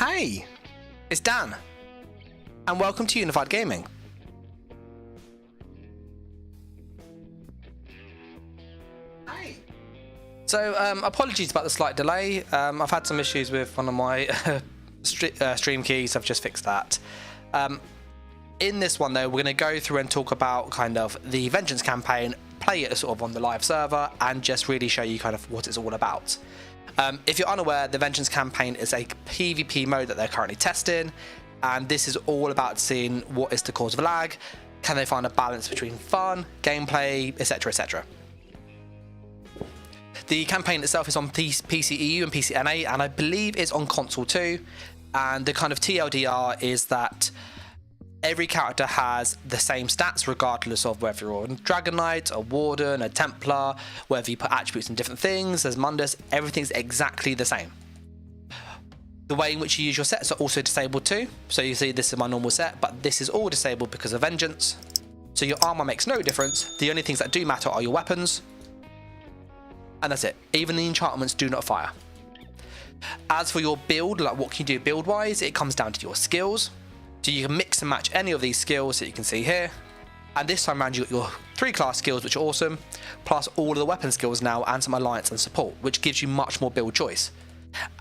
Hey, it's Dan, and welcome to Unified Gaming. Hey. So, apologies about the slight delay. I've had some issues with one of my stream keys. I've just fixed that. In this one, though, we're going to go through and talk about kind of the Vengeance campaign, play it sort of on the live server, and just really show you kind of what it's all about. If you're unaware, the Vengeance campaign is a PvP mode that they're currently testing, and this is all about seeing what is the cause of lag, can they find a balance between fun, gameplay, etc, etc. The campaign itself is on PCEU and PCNA, and I believe it's on console too, and the kind of TLDR is that every character has the same stats regardless of whether you're a Dragon Knight, a Warden, a Templar, whether you put attributes in different things, as Mundus, everything's exactly the same. The way in which you use your sets are also disabled too. So you see this is my normal set, but this is all disabled because of Vengeance. So your armor makes no difference. The only things that do matter are your weapons. And that's it. Even the enchantments do not fire. As for your build, like what can you do build wise, it comes down to your skills. So you can mix and match any of these skills that you can see here. And this time around you got your 3 class skills, which are awesome, plus all of the weapon skills now and some alliance and support, which gives you much more build choice.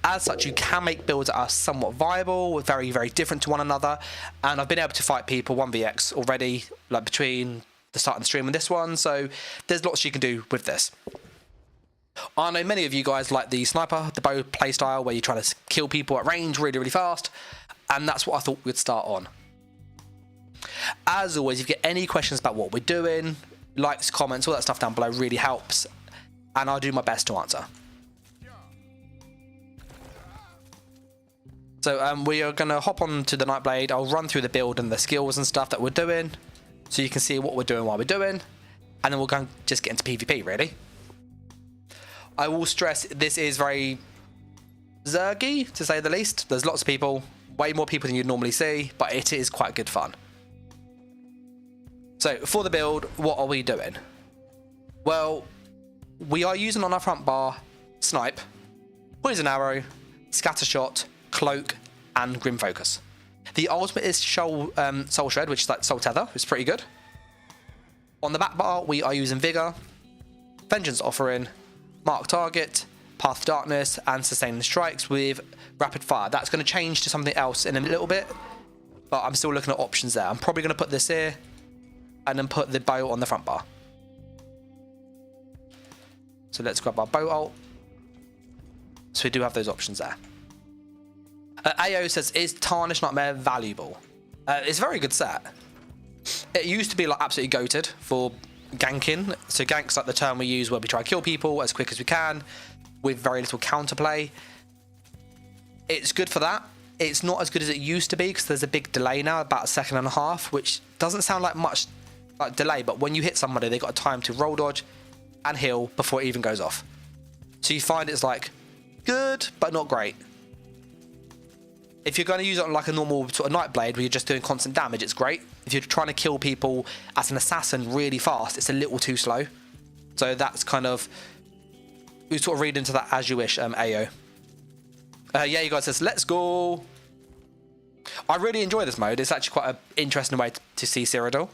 As such, you can make builds that are somewhat viable, very, very different to one another. And I've been able to fight people 1vx already, like between the start of the stream and this one. So there's lots you can do with this. I know many of you guys like the sniper, the bow playstyle, where you try to kill people at range really, really fast. And that's what I thought we'd start on. As always, if you get any questions about what we're doing, likes, comments, all that stuff down below really helps. And I'll do my best to answer. So we are going to hop on to the Nightblade. I'll run through the build and the skills and stuff that we're doing, so you can see what we're doing while we're doing. And then we'll go and just get into PvP, really. I will stress this is very zergy, to say the least. There's lots of people. Way more people than you'd normally see, but it is quite good fun. So for the build, what are we doing? Well, we are using on our front bar Snipe, Poison Arrow, Scatter Shot, Cloak, and Grim Focus. The ultimate is Soul Shred, which is like Soul Tether. It's pretty good. On the back bar, we are using Vigor, Vengeance Offering, Mark Target, Path to Darkness, and Sustaining Strikes with Rapid Fire. That's going to change to something else in a little bit, but I'm still looking at options there. I'm probably going to put this here and then put the bow on the front bar. So let's grab our bow ult. So we do have those options there. AO says, is Tarnished Nightmare valuable? It's a very good set. It used to be like absolutely goated for ganking. So gank's like the term we use where we try to kill people as quick as we can with very little counterplay. It's good for that. It's not as good as it used to be because there's a big delay now, about 1.5 seconds, which doesn't sound like much like delay, but when you hit somebody, they've got a time to roll dodge and heal before it even goes off. So you find it's like good, but not great. If you're going to use it on like a normal sort of Nightblade where you're just doing constant damage, it's great. If you're trying to kill people as an assassin really fast, it's a little too slow. So that's kind of, we sort of read into that as you wish, AO. Yeah, you guys says, let's go. I really enjoy this mode. It's actually quite an interesting way to see Cyrodiil.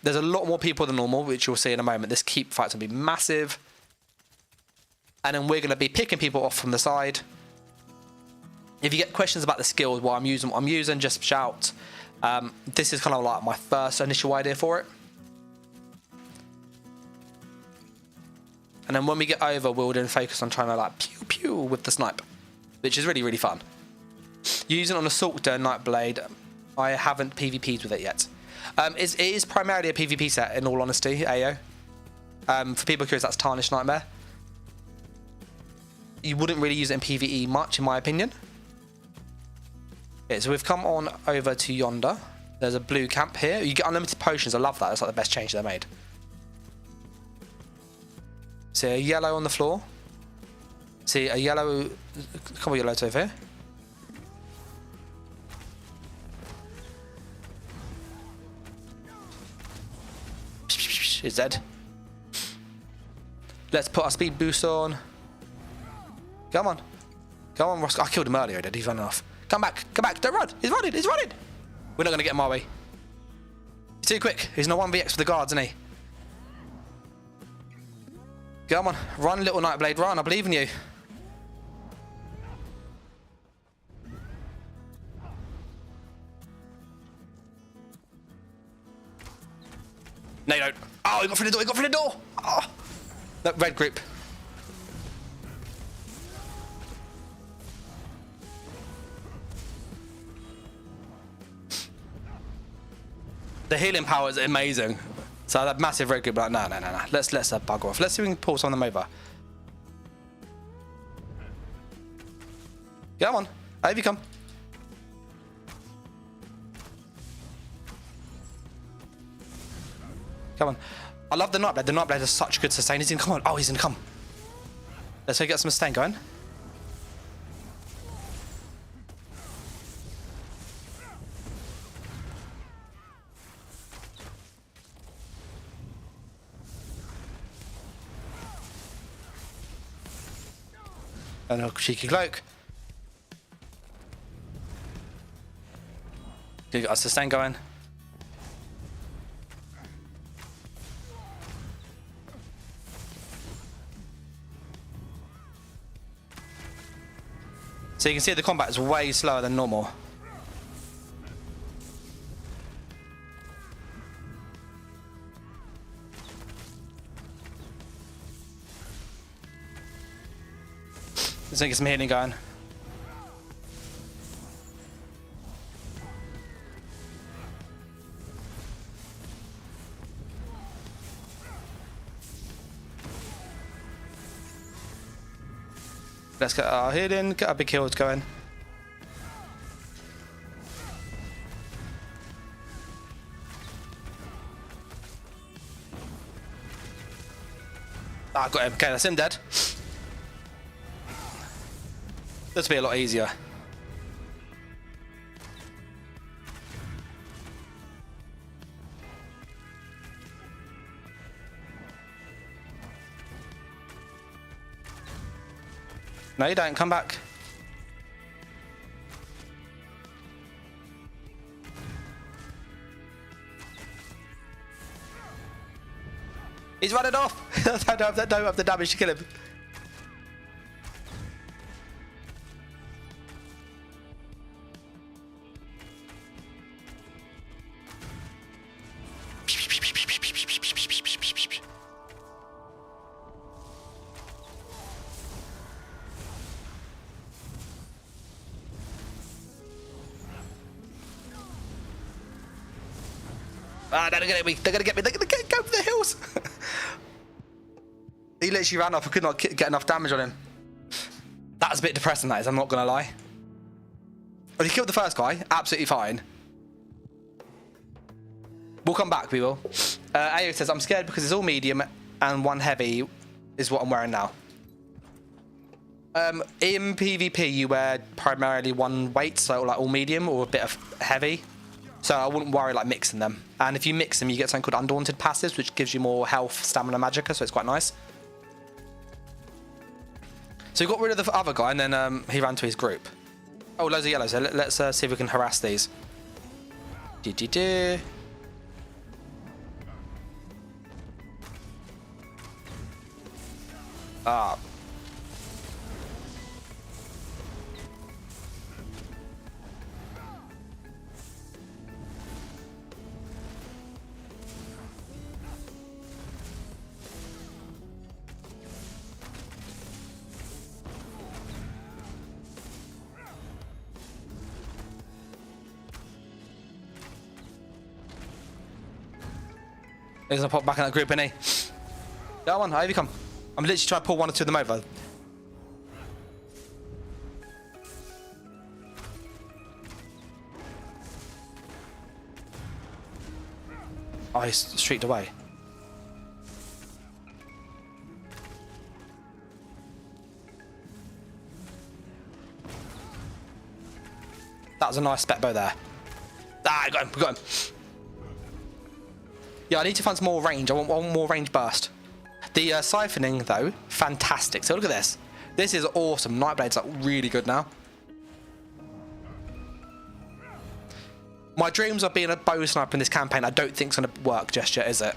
There's a lot more people than normal, which you'll see in a moment. This keep fight's going to be massive. And then we're going to be picking people off from the side. If you get questions about the skills while I'm using what I'm using, just shout. This is kind of like my first initial idea for it. And then when we get over, we'll then focus on trying to like pew pew with the snipe, which is really, really fun. Using it on Assault Nightblade, I haven't PvP'd with it yet. It is primarily a PvP set, in all honesty, AO. For people curious, that's Tarnished Nightmare. You wouldn't really use it in PvE much, in my opinion. Okay, so we've come on over to yonder. There's a blue camp here. You get unlimited potions. I love that. That's like the best change they made. See a yellow on the floor. See a yellow, a couple of yellows over here. He's dead. Let's put our speed boost on. Come on. Go on, Roscoe. I killed him earlier, did he? He's running off. Come back, don't run. He's running, We're not going to get him, are we? He's too quick. He's no 1vx for the guards, isn't he? Come on, run, little Nightblade, run. I believe in you. No, you don't. Oh, he got through the door, Oh. No, red group. The healing power is amazing. So that massive red group, like, no. Let's bugger off. Let's see if we can pull some of them over. Come on, over you come. Come on. I love the Nightblade. The Nightblade has such good sustain. He's in. Come on. Oh, he's in. Come. Let's go get some sustain going. And a cheeky cloak. You got a sustain going. So you can see the combat is way slower than normal. Let's get some healing going. Let's get our healing, get our big heals going. Ah, got him. Okay, that's him dead. This will be a lot easier. No, you don't. Come back. He's running off. I don't have the damage to kill him. Ah, they're gonna get me. They're gonna get me. They're gonna go for the hills. He literally ran off. I could not get enough damage on him. That's a bit depressing, that is. I'm not gonna lie. But he killed the first guy. Absolutely fine. We'll come back. We will. Ayo says, I'm scared because it's all medium and one heavy is what I'm wearing now. In PvP, you wear primarily one weight, so like all medium or a bit of heavy. So I wouldn't worry like mixing them. And if you mix them, you get something called Undaunted passives, which gives you more health, stamina, magicka, so it's quite nice. So we got rid of the other guy, and then he ran to his group. Oh, loads of yellows. So let's see if we can harass these. Ah. He's gonna pop back in that group, innit? Go on, over you come. I'm literally trying to pull one or two of them over. Oh, he's streaked away. That was a nice spec bow there. Ah, I got him, we got him. Yeah, I need to find some more range. I want one more range burst. The siphoning, though, fantastic. So look at this. This is awesome. Nightblade's like really good now. My dreams of being a bow sniper in this campaign, I don't think it's going to work just yet, is it?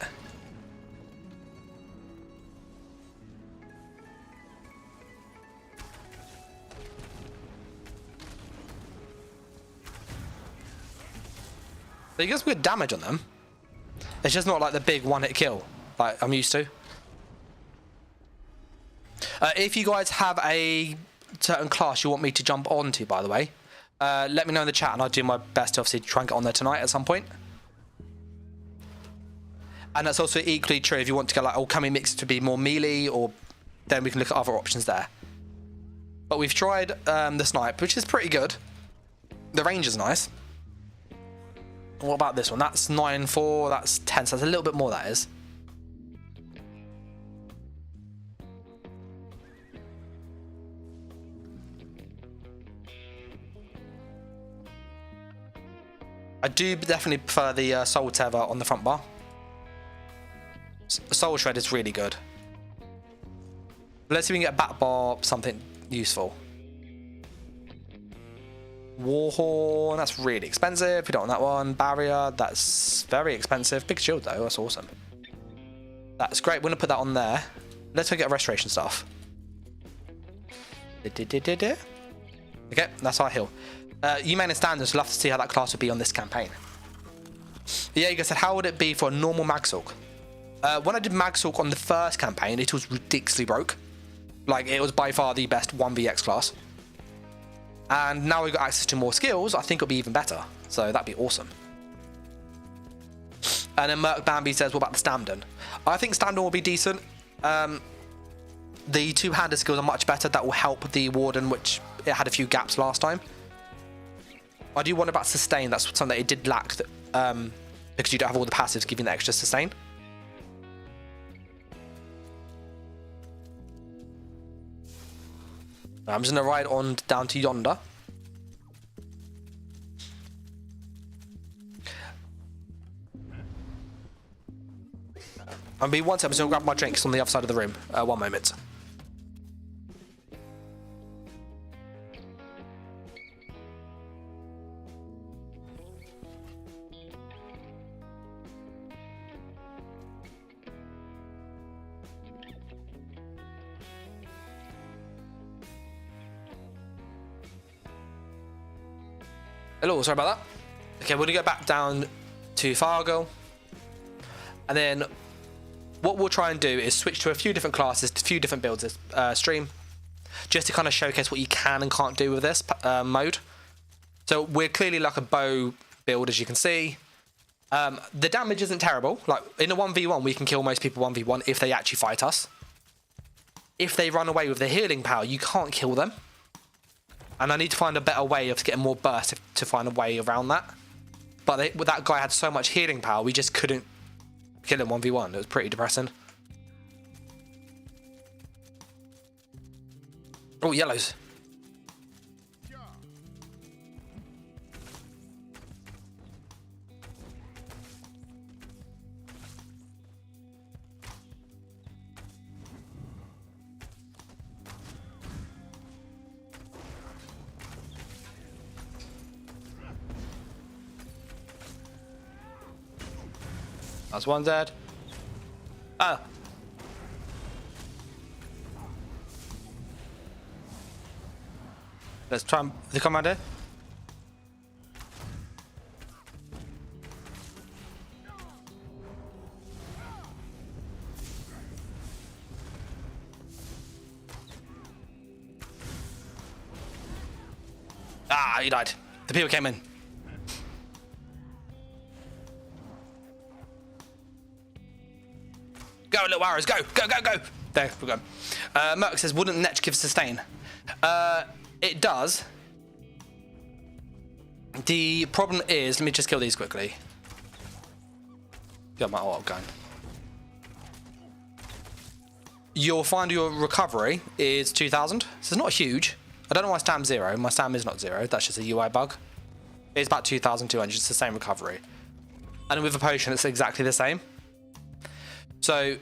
But you get some good damage on them. It's just not like the big one-hit kill like I'm used to. If you guys have a certain class you want me to jump onto, by the way, let me know in the chat and I'll do my best to obviously try and get on there tonight at some point. And that's also equally true if you want to go like, oh, can we mix it to be more melee, or then we can look at other options there. But we've tried the snipe, which is pretty good. The range is nice. What about this one? That's 9-4, that's 10, so that's a little bit more, that is. I do definitely prefer the Soul Tether on the front bar. Soul Shred is really good. Let's see if we can get a back bar, something useful. Warhorn, that's really expensive. We don't want that one. Barrier, that's very expensive. Big shield though, that's awesome. That's great. We're gonna put that on there. Let's go get restoration stuff. Okay, that's our heal. You main and standards, love to see how that class would be on this campaign. Yeah, you guys said, how would it be for a normal Magsalk? When I did Magsalk on the first campaign, it was ridiculously broke. Like, it was by far the best 1vx class. And now we've got access to more skills, I think it'll be even better. So that'd be awesome. And then Merc Bambi says, what about the Stamden? I think Stamden will be decent. The two-handed skills are much better. That will help the Warden, which it had a few gaps last time. I do wonder about sustain. That's something that it did lack, because you don't have all the passives giving the extra sustain. I'm just going to ride on down to yonder. I'll be one second, I'm just going to grab my drinks on the other side of the room. One moment. Hello, sorry about that. Okay, we're gonna go back down to Fargo. And then what we'll try and do is switch to a few different classes, a few different builds this stream, just to kind of showcase what you can and can't do with this mode. So we're clearly like a bow build, as you can see. The damage isn't terrible. Like in a 1v1, we can kill most people 1v1 if they actually fight us. If they run away with their healing power, you can't kill them. And I need to find a better way of getting more burst to find a way around that. But that guy had so much healing power, we just couldn't kill him 1v1. It was pretty depressing. Oh, yellows. That's one dead. Ah. Let's try the commander. Ah, he died. The people came in. Go, little arrows, go, go, go, go. There we go. Merc says, wouldn't Netch give sustain? It does. The problem is, let me just kill these quickly. Got my ult going. You'll find your recovery is 2,000. So it's not huge. I don't know why stam's 0. My stam is not 0. That's just a UI bug. It's about 2,200. It's the same recovery. And with a potion, it's exactly the same. So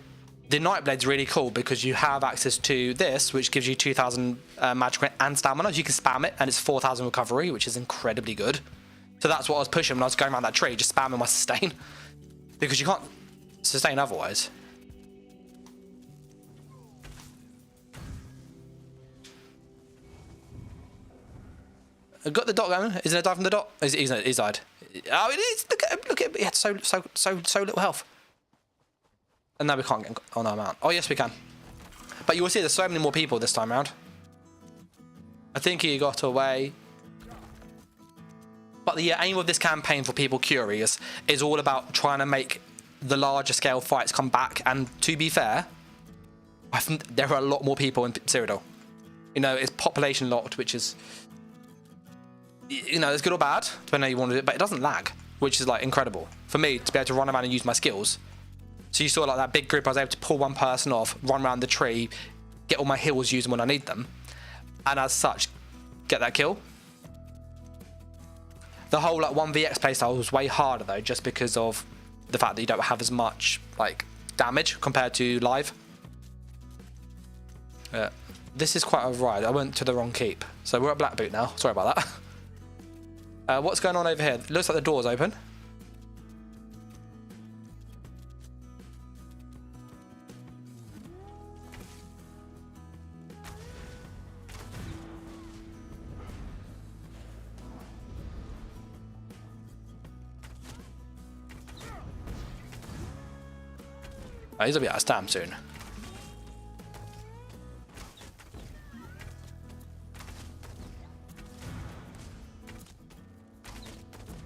The Nightblade's really cool because you have access to this, which gives you 2,000 magic and stamina. You can spam it, and it's 4,000 recovery, which is incredibly good. So that's what I was pushing when I was going around that tree, just spamming my sustain. Because you can't sustain otherwise. I got the dot going. Isn't it died from the dot? He's died. Oh, it is. Look at him. He had so little health. And now we can't get on our mount. Oh, yes, we can. But you will see there's so many more people this time around. I think he got away. But the aim of this campaign, for people curious, is all about trying to make the larger scale fights come back. And to be fair, I think there are a lot more people in Cyrodiil. You know, it's population locked, which is, you know, it's good or bad, depending on how you want to do it, but it doesn't lag, which is like incredible for me to be able to run around and use my skills. So you saw like that big group, I was able to pull one person off, run around the tree, get all my heals used when I need them, and as such, get that kill. The whole like 1vx playstyle was way harder though, just because of the fact that you don't have as much like damage compared to live. This is quite a ride. I went to the wrong keep, so we're at Black Boot now. Sorry about that. What's going on over here? Looks like the door's open. Oh, he's gonna be out of stam soon.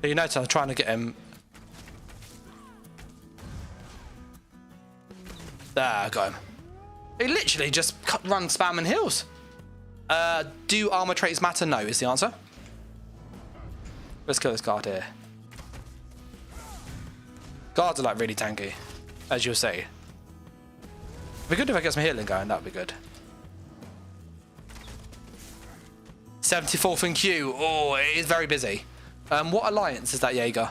You notice I'm trying to get him. There, I got him. He literally just run spamming heals. Do armor traits matter? No, is the answer. Let's kill this guard here. Guards are like really tanky, as you'll see. It'd be good if I get some healing going, that'd be good. 74th in queue. Oh, it is very busy. What alliance is that, Jaeger?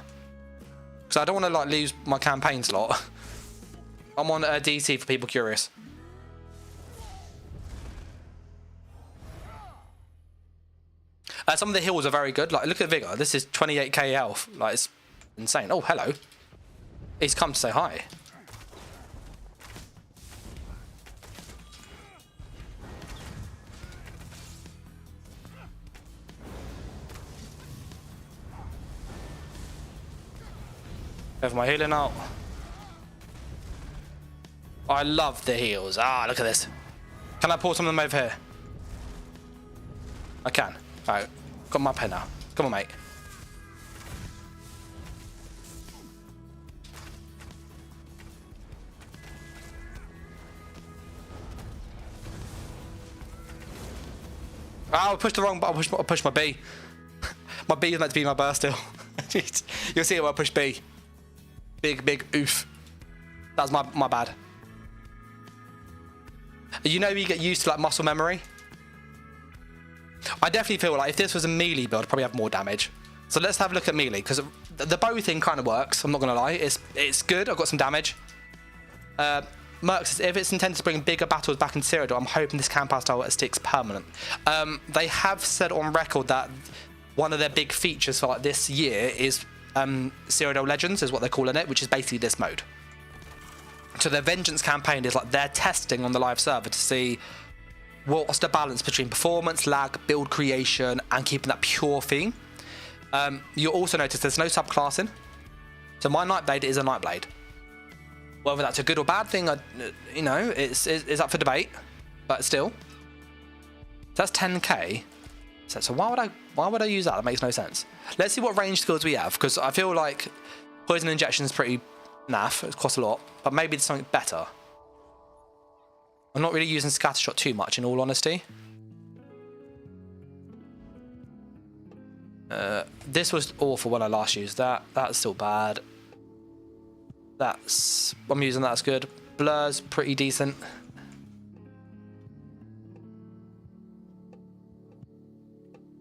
Because I don't want to like lose my campaign slot. I'm on DC for people curious. Some of the heals are very good. Like, look at Vigor. This is 28k health. Like, it's insane. Oh, hello. He's come to say hi. Over my healing out. I love the heals. Ah, look at this. Can I pull some of them over here? I can. Alright, got my pen now. Come on, mate. Oh, I pushed the wrong button. I pushed my B. My B is meant to be my burst still. You'll see it when I push B. Big oof. That's my bad. You know, you get used to like muscle memory. I definitely feel like if this was a melee build, I'd probably have more damage. So let's have a look at melee, because the bow thing kind of works. I'm not gonna lie, it's good. I've got some damage. Merc says, if it's intended to bring bigger battles back in Cyrodiil, I'm hoping this campaign style sticks permanent. They have said on record that one of their big features for like this year is Cyrodiil Legends, is what they're calling it, which is basically this mode. So their Vengeance campaign is like they're testing on the live server to see what's the balance between performance, lag, build creation, and keeping that pure theme. You'll also notice there's no subclassing. So my Nightblade is a Nightblade. Whether that's a good or bad thing, you know, it's up for debate. But still, that's 10k. So why would I use that? That makes no sense. Let's see what range skills we have, because I feel like poison injection is pretty naff. It costs a lot, but maybe there's something better. I'm not really using scattershot too much, in all honesty. This was awful when I last used that. That's still bad. I'm using that's good. Blur's pretty decent.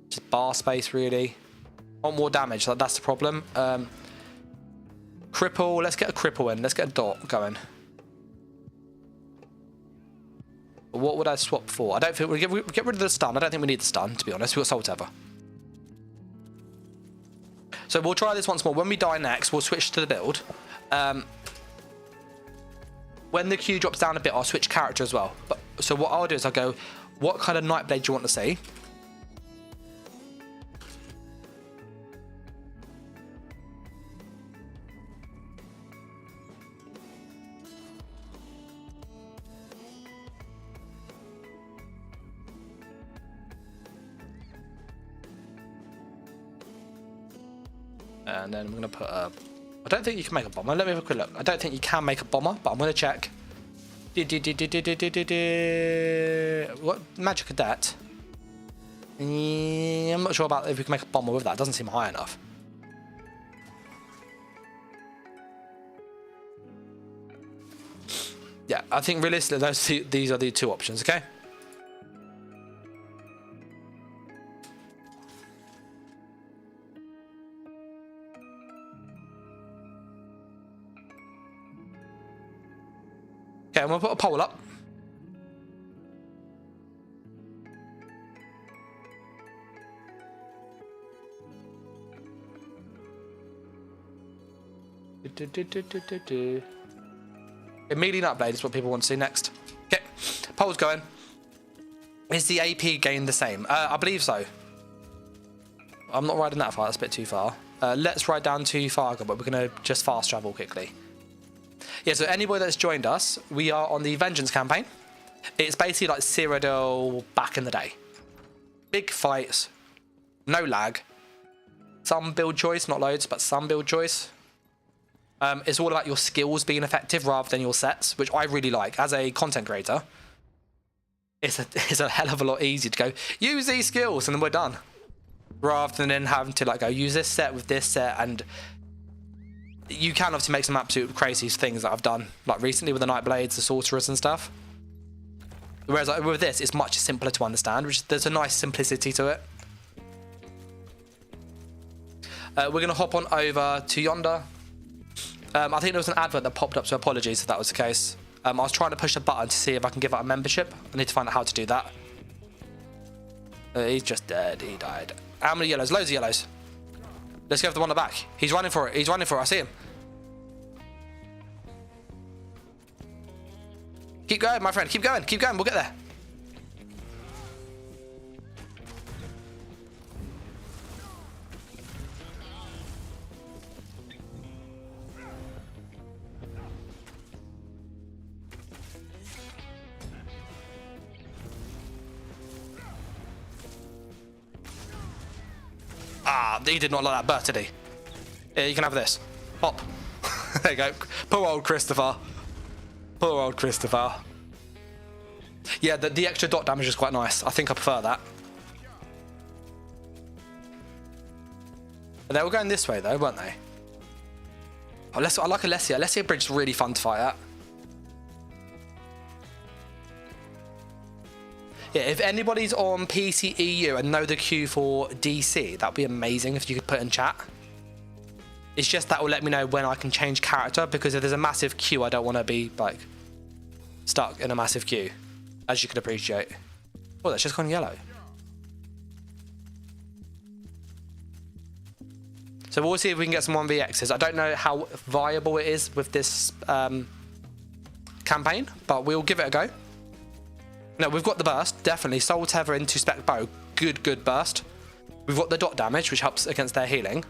Just bar space, really. Want more damage, that's the problem. Cripple, let's get a cripple in. Let's get a dot going. But what would I swap for? I don't think we get rid of the stun. I don't think we need the stun, to be honest. We've got Soul Tether. So we'll try this once more. When we die next, we'll switch to the build. When the Q drops down a bit, I'll switch character as well. So what I'll do is I'll go, what kind of Nightblade do you want to see? And then I'm going to put a... I don't think you can make a bomber. Let me have a quick look. I don't think you can make a bomber, but I'm going to check. What magic cadet? I'm not sure about if we can make a bomber with that. It doesn't seem high enough. Yeah, I think realistically these are the two options, okay? Okay, I'm going to put a poll up. Immediately Nightblade is what people want to see next. Okay, poll's going. Is the AP gain the same? I believe so. I'm not riding that far, that's a bit too far. Let's ride down to Fargo, but we're going to just fast travel quickly. Yeah, so anybody that's joined us, we are on the Vengeance campaign. It's basically like Cyrodiil back in the day. Big fights, no lag. Some build choice, not loads, but some build choice. It's all about your skills being effective rather than your sets, which I really like. As a content creator, it's a hell of a lot easier to go, use these skills, and then we're done. Rather than then having to like go, use this set with this set, and you can obviously make some absolute crazy things that I've done, like recently with the Nightblades, the Sorcerers and stuff. Whereas like, with this, it's much simpler to understand, which there's a nice simplicity to it. We're going to hop on over to yonder. I think there was an advert that popped up, so apologies if that was the case. I was trying to push a button to see if I can give out a membership. I need to find out how to do that. He's just dead. He died. How many yellows? Loads of yellows. Let's go for the one on the back. He's running for it. He's running for it. I see him. Keep going, my friend. Keep going. Keep going. We'll get there. Ah, he did not like that burst, did he? Yeah, you can have this. Pop. There you go. Poor old Christopher. Poor old Christopher. Yeah, the extra dot damage is quite nice. I think I prefer that. They were going this way though, weren't they? Oh, I like Alessia. Alessia Bridge is really fun to fight at. Yeah, if anybody's on PCEU and know the queue for DC, that'd be amazing if you could put in chat. It's just that will let me know when I can change character, because if there's a massive queue, I don't want to be like stuck in a massive queue, as you can appreciate. Oh, that's just gone yellow. So we'll see if we can get some 1vx's. I don't know how viable it is with this campaign, but we'll give it a go. No, we've got the burst, definitely. Soul Tether into Spec Bow, good burst. We've got the dot damage, which helps against their healing.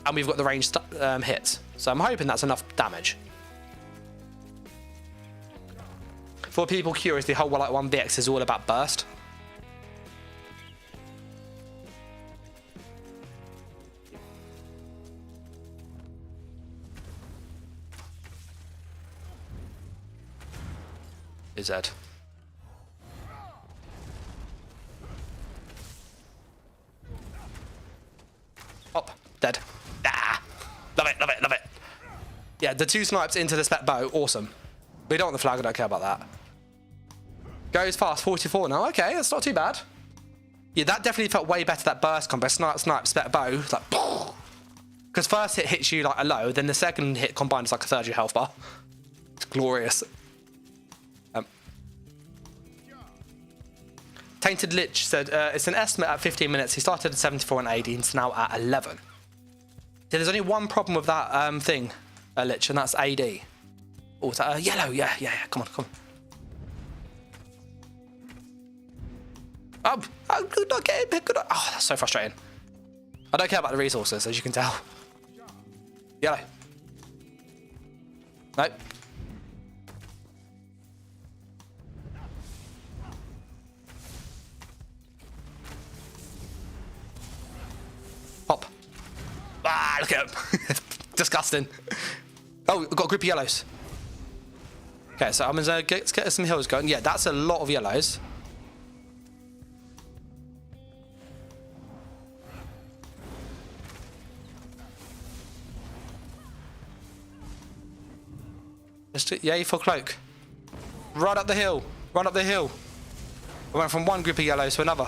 And we've got the ranged hits. So I'm hoping that's enough damage. For people curious, the whole like 1vx is all about burst. Is dead. Up, dead. Ah, love it, love it, love it. Yeah, the 2 snipes into the Spec Bow, awesome. We don't want the flag, I don't care about that. Goes fast, 44 now, okay, that's not too bad. Yeah, that definitely felt way better, that burst combo. Snipe, Spec Bow, like, because first hit hits you like a low, then the second hit combined is like a third of your health bar. It's glorious. Painted Lich said, it's an estimate at 15 minutes. He started at 74 and 80, and it's now at 11. So there's only one problem with that thing, Lich, and that's AD. Oh, is that yellow? Yeah. Come on. Oh, good not getting hit. Oh, that's so frustrating. I don't care about the resources, as you can tell. Yellow. Nope. Pop. Ah, look at him. Disgusting. Oh, we've got a group of yellows. Okay, so I'm gonna get some hills going. Yeah, that's a lot of yellows. Yay for cloak. Run up the hill. Run up the hill. I went from one group of yellows to another.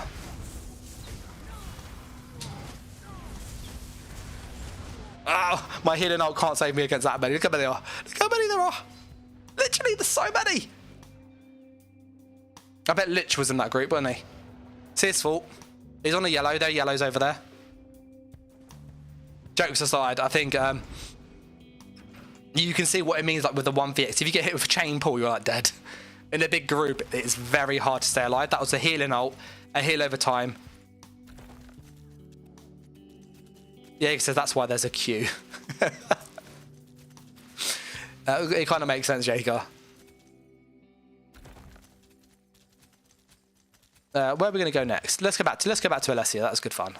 Oh, my healing ult can't save me against that many. Look how many there are. Look how many there are. Literally, there's so many. I bet Lich was in that group, wasn't he? It's his fault. He's on a yellow. There are yellows over there. Jokes aside, I think you can see what it means like with the 1vx. If you get hit with a chain pull, you're like dead. In a big group, it's very hard to stay alive. That was a healing ult, a heal over time. Yeah, he says that's why there's a queue. It kind of makes sense, Jaker. Where are we going to go next? Let's go back to Alessia. That was good fun.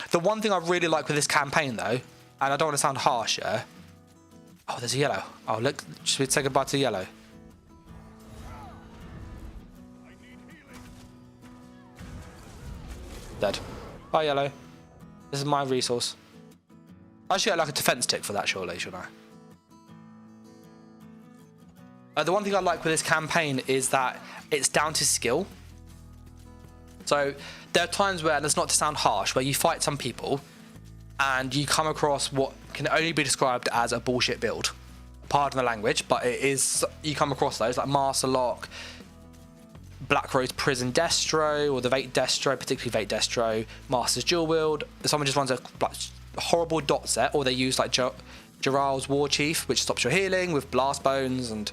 The one thing I really like with this campaign, though, and I don't want to sound harsh, yeah. Oh, there's a yellow. Oh, look. Should we say goodbye to yellow? Dead. Bye, yellow. This is my resource. I should get like a defense tick for that, surely, shouldn't I? The one thing I like with this campaign is that it's down to skill. So there are times where, and it's not to sound harsh, where you fight some people and you come across what can only be described as a bullshit build. Pardon the language, but it is. You come across those like Master Lock, Black Rose Prison Destro, or the Vate Destro, particularly Vate Destro, Master's Dual Wield. Someone just runs a horrible dot set, or they use like Jaral's War Chief, which stops your healing with Blast Bones, and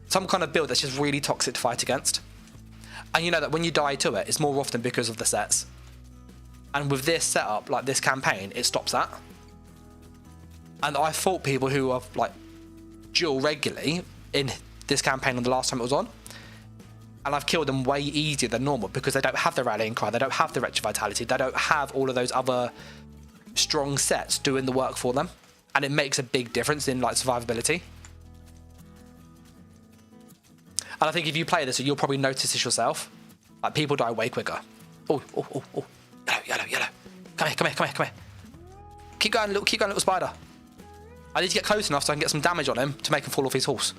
some kind of build that's just really toxic to fight against. And you know that when you die to it, it's more often because of the sets. And with this setup, like this campaign, it stops that. And I fought people who are like dual regularly in this campaign on the last time it was on. And I've killed them way easier than normal because they don't have the Rallying Cry, they don't have the Wretched Vitality, they don't have all of those other strong sets doing the work for them. And it makes a big difference in like survivability. And I think if you play this, you'll probably notice this yourself. Like people die way quicker. Oh. Yellow. Come here. Keep going, little spider. I need to get close enough so I can get some damage on him to make him fall off his horse.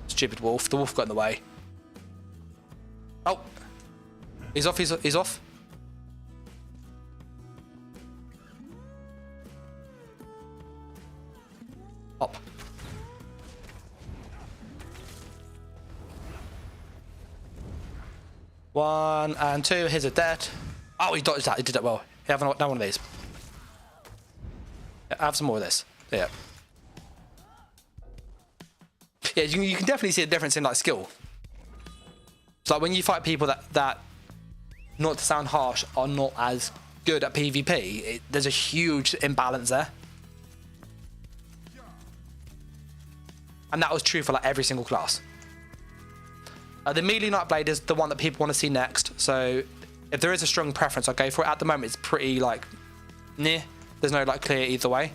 Stupid wolf. The wolf got in the way. Oh. He's off. Up. One and two. Here's a dead. Oh, he dodged that. He did that well. Have one of these. Have some more of this. Yeah. Yeah, you can definitely see a difference in like skill. It's like when you fight people that, not to sound harsh, are not as good at PvP. There's a huge imbalance there. And that was true for like every single class. The melee Nightblade is the one that people want to see next. So if there is a strong preference, I'll go for it. At the moment, it's pretty like, near. There's no like clear either way.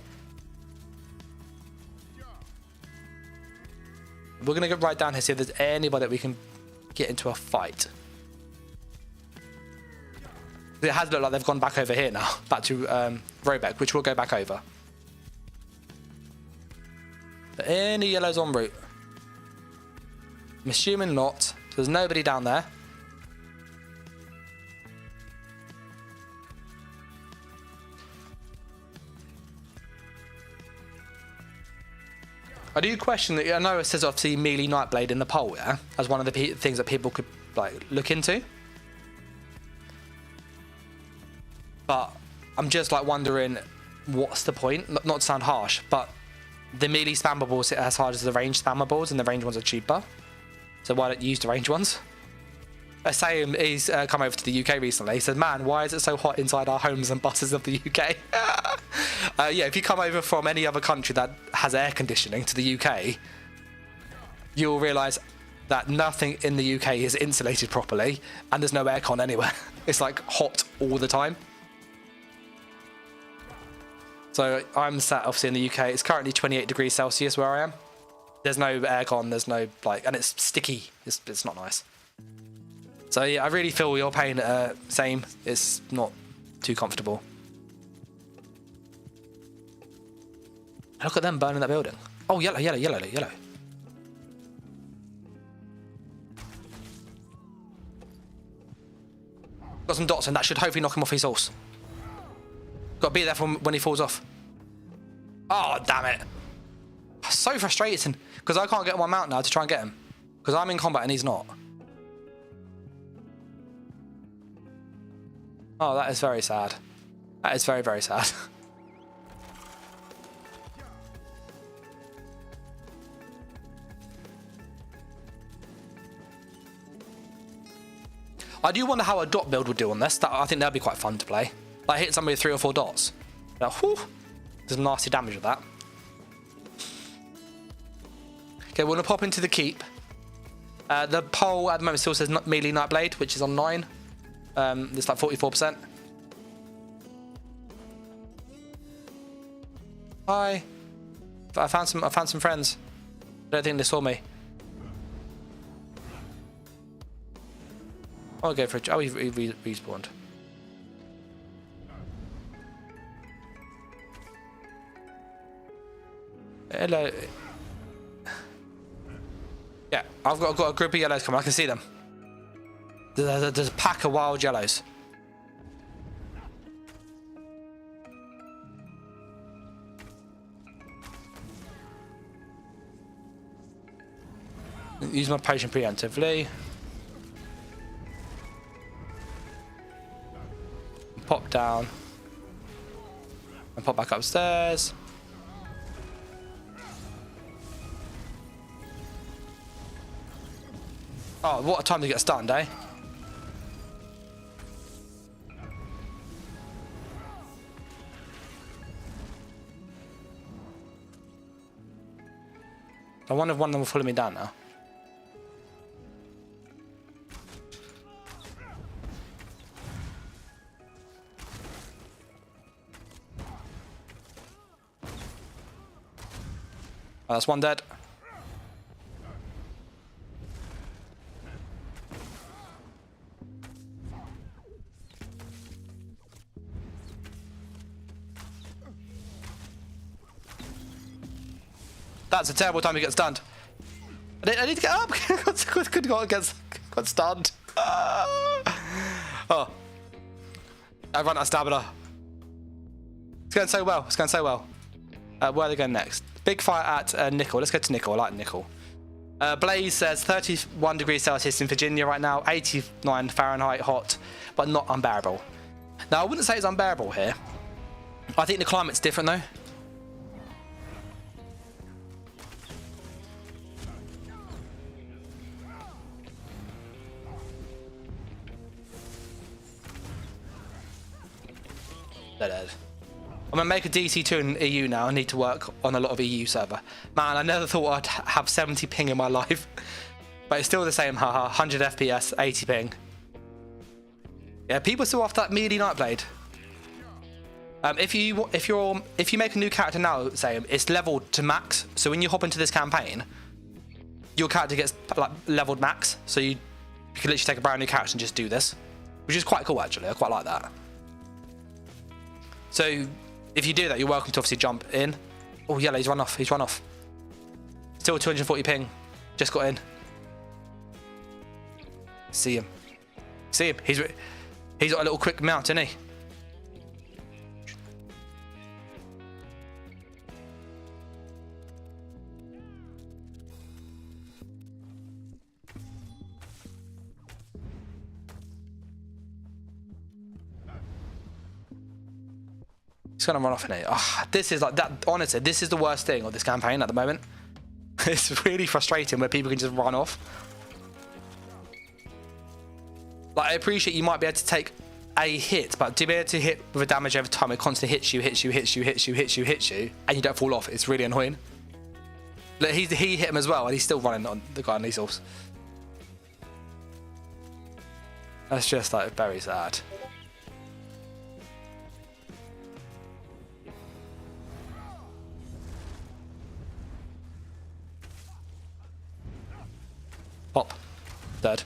We're going to go right down here, see if there's anybody that we can get into a fight. It has looked like they've gone back over here now. Back to Robeck, which we'll go back over. But any yellows en route? I'm assuming not. There's nobody down there. I I do question that. I know it says obviously melee Nightblade in the poll, yeah, as one of the things that people could like look into. But I'm just like wondering, what's the point? Not to sound harsh, but the melee spammables hit as hard as the range spammables, and the range ones are cheaper. So why don't you use the range ones? Saying he's come over to the UK recently. He said, "Man, why is it so hot inside our homes and buses of the UK?" Yeah, if you come over from any other country that has air conditioning to the UK, you'll realise that nothing in the UK is insulated properly, and there's no aircon anywhere. It's like hot all the time. So I'm sat obviously in the UK. It's currently 28 degrees Celsius where I am. There's no aircon. There's no like, and it's sticky. It's not nice. So yeah, I really feel your pain. Same. It's not too comfortable. Look at them burning that building. Oh, yellow, yellow, yellow, yellow. Got some dots, and that should hopefully knock him off his horse. Got to be there for when he falls off. Oh, damn it. So frustrating, because I can't get on my mount now to try and get him. Because I'm in combat and he's not. Oh, that is very sad. That is very, very sad. I do wonder how a dot build would do on this. I think that'd be quite fun to play. Like hit somebody with 3 or 4 dots. Like, whew, there's some nasty damage with that. Okay, we're gonna pop into the keep. The poll at the moment still says melee Nightblade, which is on 9. It's like 44%. Hi. I found some friends. I don't think they saw me. I'll go for a... Oh, he respawned. Hello. Yeah, I've got a group of yellows coming. I can see them. There's a pack of wild yellows. Use my potion preemptively. Pop down. And pop back upstairs. Oh, what a time to get stunned, eh? I wonder if one of them will follow me down now. Oh, that's one dead. That's a terrible time to get stunned. I need to get up. Got stunned. Oh, I run out of stamina. It's going so well. It's going so well. Where are they going next? Big fight at Nickel. Let's go to Nickel. I like Nickel. Blaze says 31 degrees Celsius in Virginia right now, 89 Fahrenheit, hot, but not unbearable. Now, I wouldn't say it's unbearable here. I think the climate's different though. Dead. I'm gonna make a DC2 in EU now. I need to work on a lot of EU server. Man, I never thought I'd have 70 ping in my life. But it's still the same, haha. 100 FPS, 80 ping. Yeah, people still after that melee Nightblade. If you make a new character now, say it's leveled to max. So when you hop into this campaign, your character gets like leveled max. So you can literally take a brand new character and just do this, which is quite cool actually. I quite like that. So if you do that, you're welcome to obviously jump in. Oh, yellow, he's run off. He's run off. Still 240 ping. Just got in. See him. See him. He's got a little quick mount, isn't he? gonna run off in it. Oh, this is like that. Honestly, this is the worst thing of this campaign at the moment. It's really frustrating where people can just run off. Like, I appreciate you might be able to take a hit, but to be able to hit with a damage every time it constantly hits you, and you don't fall off, it's really annoying. Look, he hit him as well, and he's still running on the guy on these horse. That's just like very sad. Pop. Dead.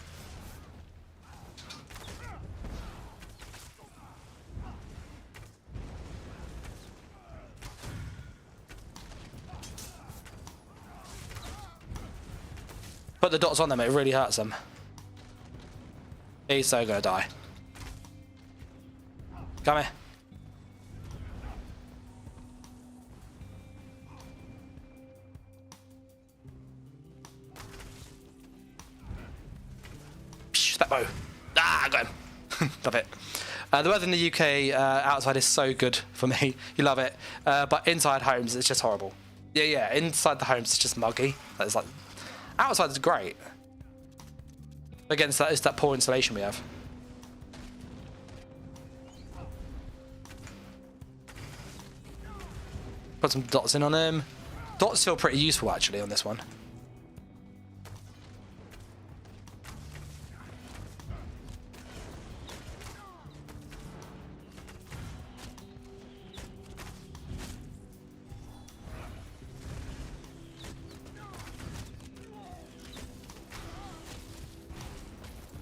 Put the dots on them, it really hurts them. He's so gonna die. Come here. That bow. Ah, I got him. Love it. The weather in the UK outside is so good for me. You love it. But inside homes, it's just horrible. Yeah. Inside the homes, it's just muggy. It's like outside is great. Again, it's that poor insulation we have. Put some dots in on him. Dots feel pretty useful actually on this one.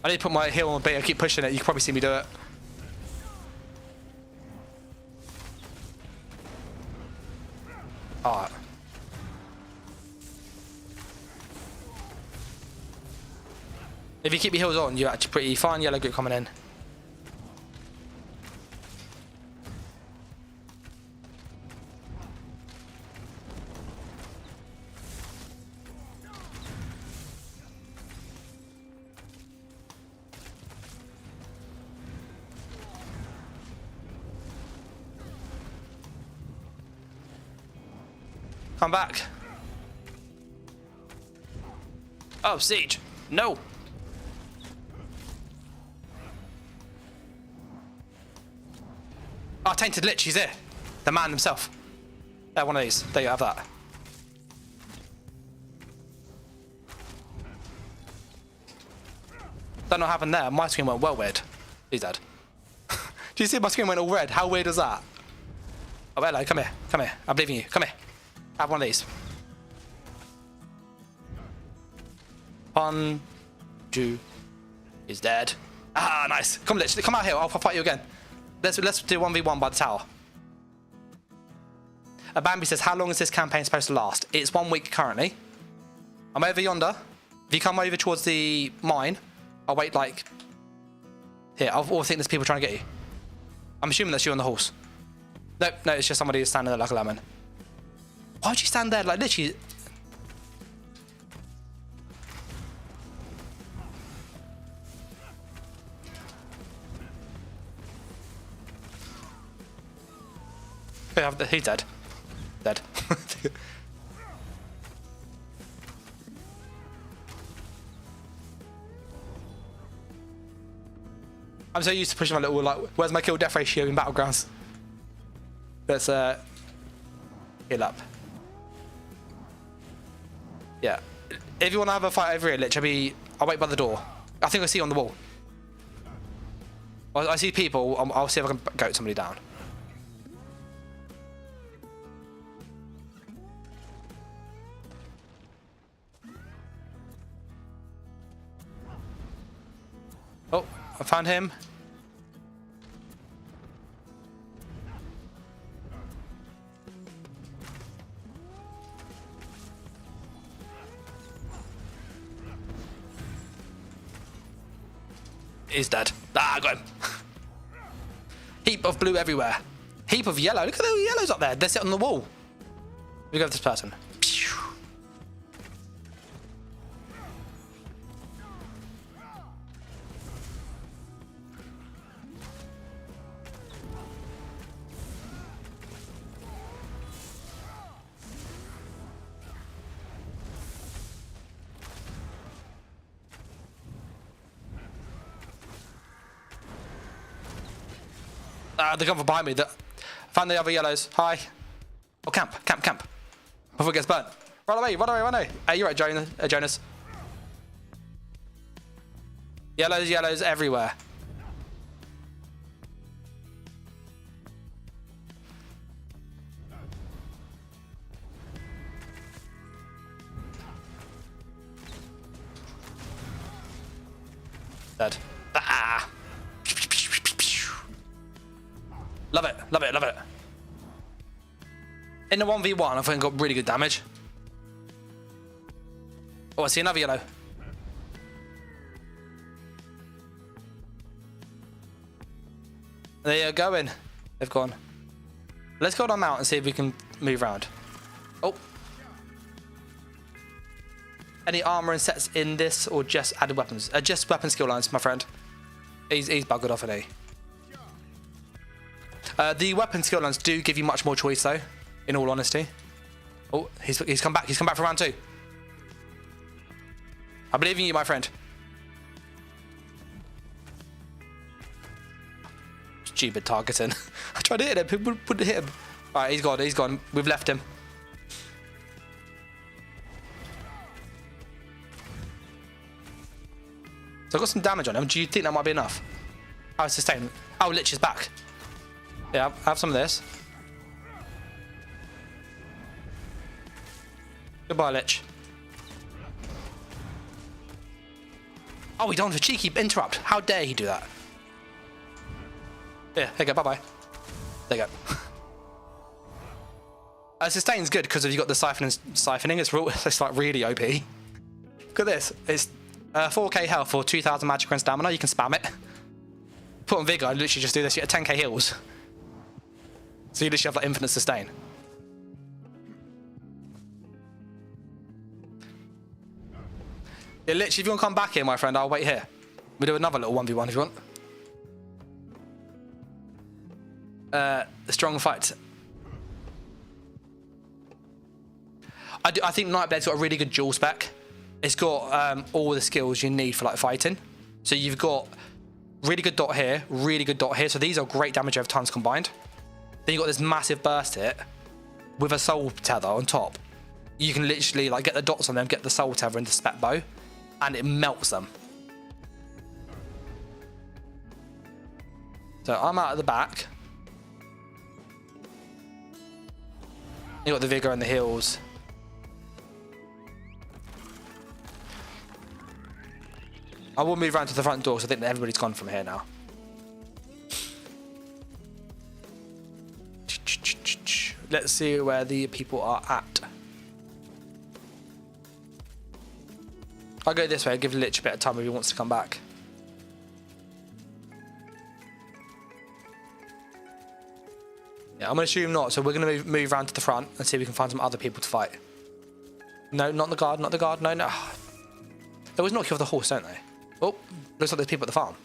I need to put my heel on bait. I keep pushing it. You can probably see me do it. Alright. If you keep your heels on, you're actually pretty fine. Yellow group coming in. Come back. Oh, siege. No. Oh, Tainted Lich, he's here. The man himself. Yeah, one of these. There you have that. Don't know what happened there. My screen went well weird. He's dead. Do you see my screen went all red? How weird was that? Oh, hello. Come here. Come here. I believe in you. Come here. Have one of these. Two is dead. Ah, nice. Come, literally, come out here. I'll fight you again. Let's do 1v1 by the tower. Bambi says, how long is this campaign supposed to last? It's 1 week currently. I'm over yonder. If you come over towards the mine, I'll wait like... Here, I think there's people trying to get you. I'm assuming that's you on the horse. No, it's just somebody who's standing there like a lemon. Why would you stand there like literally? He's dead. Dead. I'm so used to pushing my little like, where's my kill death ratio in Battlegrounds? Let's heal up. Yeah. If you want to have a fight over here, Lich, I'll wait by the door. I think I see you on the wall. I see people. I'll see if I can goat somebody down. Oh, I found him. He's dead. Ah, I got him. Heap of blue everywhere. Heap of yellow. Look at the yellows up there. They're sitting on the wall. We go to this person. They're coming from behind me. Found the other yellows. Hi. Oh, camp. Before it gets burnt. Run away. Hey, you're right, Jonas. Yellows everywhere. Dead. Ah. Love it. In the 1v1, I think I got really good damage. Oh, I see another yellow. They're going. They've gone. Let's go on out and see if we can move around. Oh. Any armor and sets in this, or just added weapons? Just weapon skill lines, my friend. He's buggered off, isn't he? The weapon skill lines do give you much more choice, though. In all honesty. Oh, he's come back. He's come back for round 2. I believe in you, my friend. Stupid targeting. I tried to hit him. People wouldn't hit him. All right, he's gone. We've left him. So I got some damage on him. Do you think that might be enough? Oh, sustain. Oh, Lich is back. Yeah, have some of this. Goodbye, Lich. Oh, he don't have a cheeky interrupt. How dare he do that? Yeah, there you go. Bye-bye. There you go. Sustain's good because if you've got the siphoning, it's like really OP. Look at this. It's 4k health or 2000 magic and stamina. You can spam it. Put on Vigor, I literally just do this. You get 10k heals. So you literally have like infinite sustain. Yeah, literally, if you want to come back here, my friend, I'll wait here. We'll do another little 1v1 if you want. The strong fight. I think Nightblade's got a really good dual spec. It's got all the skills you need for like fighting. So you've got really good dot here, really good dot here. So these are great damage over tons combined. Then you've got this massive burst hit with a soul tether on top. You can literally like get the dots on them, get the soul tether into spec bow, and it melts them. So I'm out at the back. You got the vigor and the heals. I will move around to the front door, so I think that everybody's gone from here now. Let's see where the people are at. I'll go this way, I'll give Lich a bit of time if he wants to come back. Yeah, I'm going to assume not, so we're going to move around to the front and see if we can find some other people to fight. No, not the guard, not the guard, no. They always knock you off the horse, don't they? Oh, looks like there's people at the farm.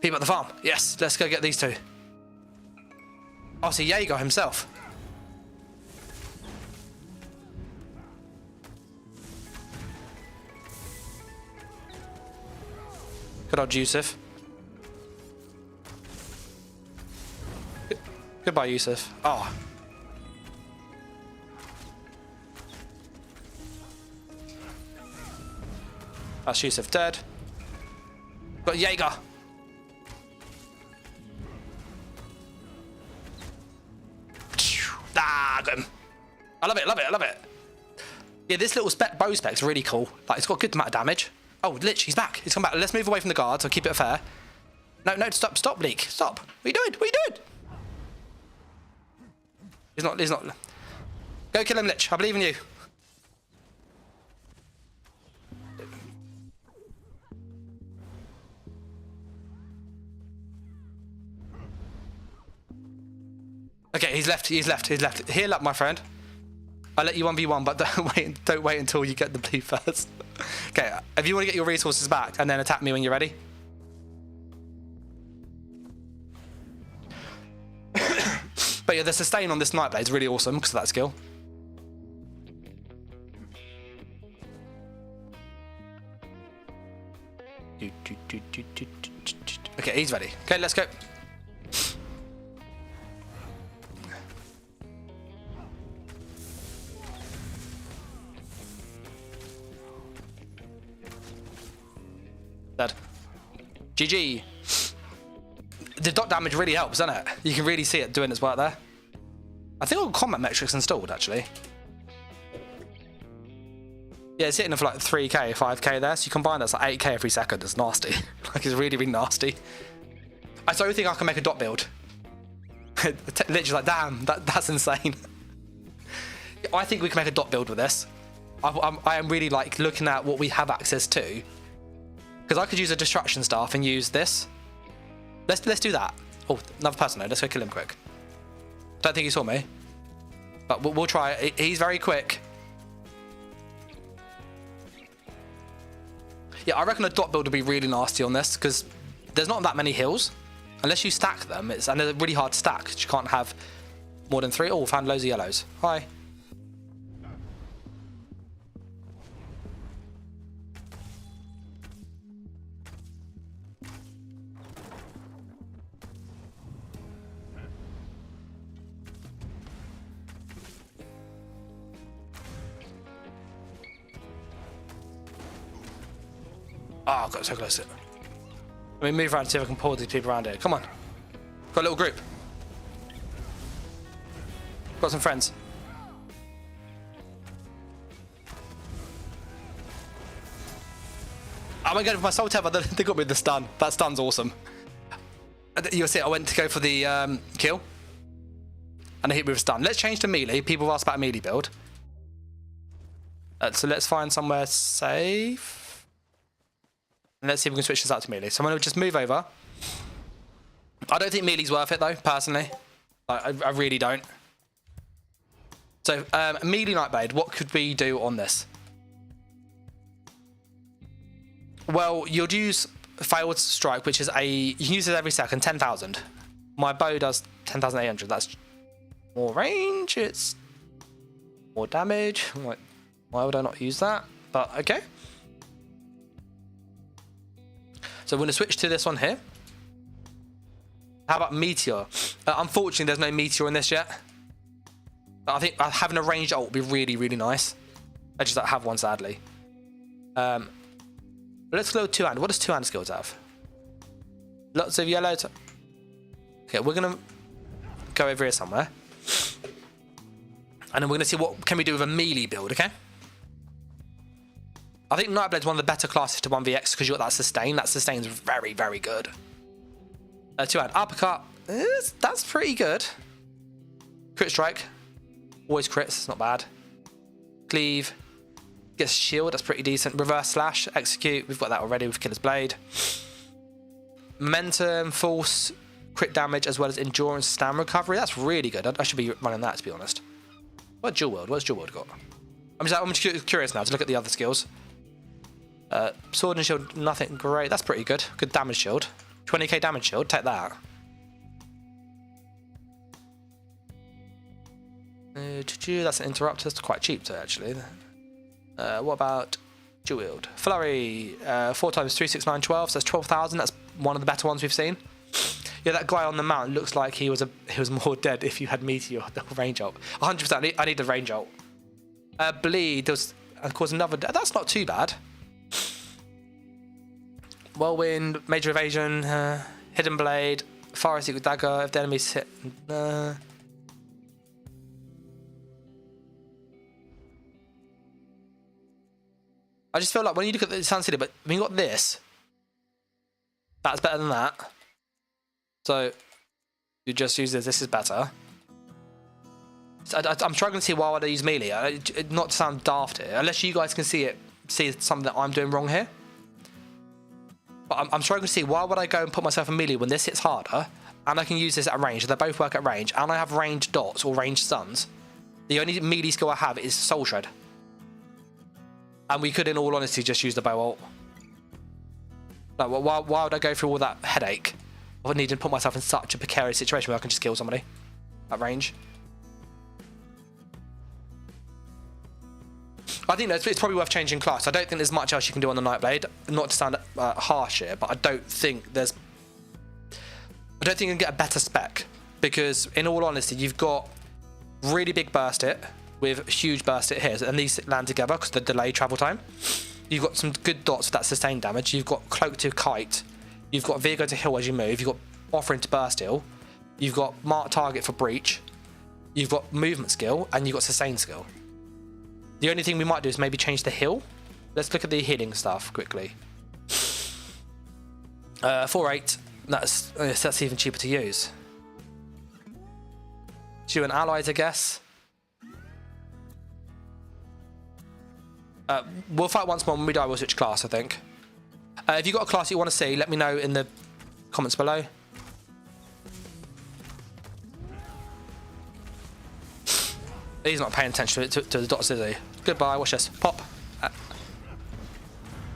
People at the farm, yes, let's go get these two. Oh, see Jaeger himself. Good old Yusuf. Goodbye, Yusuf. Oh. That's Yusuf dead. Got Jaeger. Ah, got him. I love it, love it, I love it. Yeah, this little bow spec's really cool. Like, it's got a good amount of damage. Oh, Lich, he's back. He's come back. Let's move away from the guards. I'll keep it fair. No, stop, Leek. Stop. What are you doing? What are you doing? He's not. Go kill him, Lich. I believe in you. Okay, he's left. Heal up, my friend. I'll let you 1v1, but don't wait until you get the blue first. Okay, if you want to get your resources back and then attack me when you're ready. But yeah, the sustain on this Nightblade is really awesome because of that skill. Okay, he's ready. Okay, let's go. GG. The dot damage really helps, doesn't it? You can really see it doing its work there. I think all combat metrics installed, actually. Yeah, it's hitting for like 3k, 5k there, so you combine that's like 8k every second. It's nasty. Like, it's really, really nasty. I don't think I can make a dot build. Literally like, damn, that's insane. I think we can make a dot build with this. I am really like looking at what we have access to, because I could use a destruction staff and use this. Let's do that. Oh, another person though. Let's go kill him quick. Don't think he saw me, but we'll try it. He's very quick. Yeah, I reckon a dot build would be really nasty on this, because there's not that many hills. Unless you stack them, and they're really hard to stack, because you can't have more than 3. Oh, found loads of yellows. Hi. Oh, I got so close to it. Let me move around and see if I can pull these people around here. Come on. Got a little group. Got some friends. I'm going to go for my soul tether. They got me with the stun. That stun's awesome. You'll see, I went to go for the kill. And I hit me with a stun. Let's change to melee. People have asked about a melee build. So let's find somewhere safe. And let's see if we can switch this out to melee. So I'm going to just move over. I don't think melee's worth it though, personally. I really don't. So melee Nightblade, what could we do on this? Well, you'll use failed strike, which is you can use it every second, 10,000. My bow does 10,800. That's more range. It's more damage. Like, why would I not use that? But okay. So we're going to switch to this one here. How about Meteor? Unfortunately, there's no Meteor in this yet. But I think having a ranged ult would be really, really nice. I just don't have one, sadly. Let's go two-hand. What does two-hand skills have? Lots of yellow. Okay, we're going to go over here somewhere. And then we're going to see what can we do with a melee build, okay? I think Nightblade's one of the better classes to 1vx because you've got that sustain. That sustain's very, very good. Two-hand uppercut. That's pretty good. Crit strike. Always crits. It's not bad. Cleave. Gets shield. That's pretty decent. Reverse slash. Execute. We've got that already with Killer's Blade. Momentum. Force. Crit damage as well as endurance. Stamina recovery. That's really good. I should be running that, to be honest. What dual wield? What's dual wield got? I'm just curious now to look at the other skills. Sword and shield, nothing great. That's pretty good. Good damage shield. 20k damage shield. Take that. That's an interrupter. That's quite cheap too, actually. What about dual wield? Flurry. 4 times 3, 6, 9, 12. So that's 12,000. That's one of the better ones we've seen. Yeah, that guy on the mountain looks like he was more dead if you had Meteor, the range ult. 100%. I need the range ult. Bleed. There was, of course, another. That's not too bad. Whirlwind, Major Evasion, Hidden Blade, Fire Secret Dagger. If the enemy's hit. I just feel like when you look at the Sun City, but when you got this, that's better than that. So you just use this. This is better. So I'm struggling to see why would I use melee. Not to sound daft here, unless you guys can see something that I'm doing wrong here. But I'm struggling to see why would I go and put myself in melee when this hits harder, and I can use this at range. They both work at range, and I have ranged dots or ranged stuns. The only melee skill I have is Soul Shred, and we could, in all honesty, just use the bow ult. Like, why would I go through all that headache? I would need to put myself in such a precarious situation where I can just kill somebody at range. I think it's probably worth changing class. I don't think there's much else you can do on the Nightblade. Not to sound harsh here, but I don't think you can get a better spec, because in all honesty, you've got really big burst hit with huge burst hit here, and these land together because of the delay travel time. You've got some good dots for that sustained damage. You've got cloak to kite. You've got Vigo to heal as you move. You've got Offering to burst heal. You've got Mark target for breach. You've got movement skill, and you've got sustain skill. The only thing we might do is maybe change the heal. Let's look at the healing stuff quickly. 4-8. That's even cheaper to use. You and allies, I guess. We'll fight once more. When we die, we'll switch class, I think. If you've got a class you want to see, let me know in the comments below. He's not paying attention to the dots, is he? Goodbye, watch this. Pop.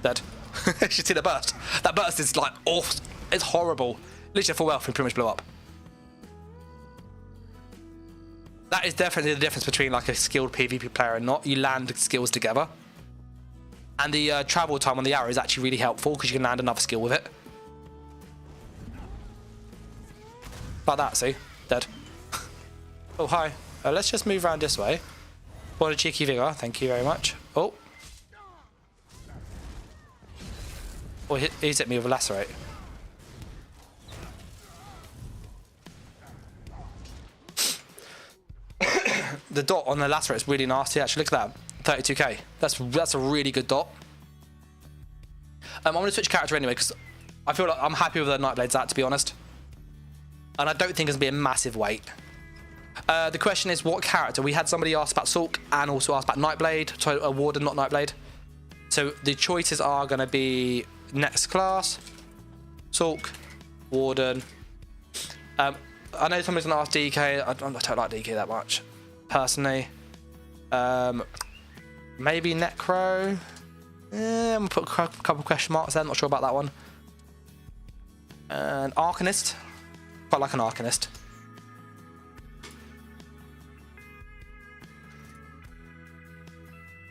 Dead. You should see the burst. That burst is like awful. It's horrible. Literally full health and pretty much blew up. That is definitely the difference between like a skilled PvP player and not. You land skills together. And the travel time on the arrow is actually really helpful because you can land another skill with it. Like that, see? Dead. Oh, hi. Let's just move around this way. What a cheeky vigor. Thank you very much. Oh. Oh, he's hit me with a lacerate. The dot on the lacerate is really nasty, actually. Look at that. 32k. That's a really good dot. I'm going to switch character anyway because I feel like I'm happy with the Nightblade's at, to be honest. And I don't think it's going to be a massive weight. The question is, what character? We had somebody ask about Sulk and also asked about Nightblade. So Warden, not Nightblade. So the choices are going to be next class, Sulk, Warden. I know somebody's going to ask DK. I don't like DK that much, personally. Maybe Necro. I'm going to put a couple of question marks there. I'm not sure about that one. And Arcanist. Quite like an Arcanist.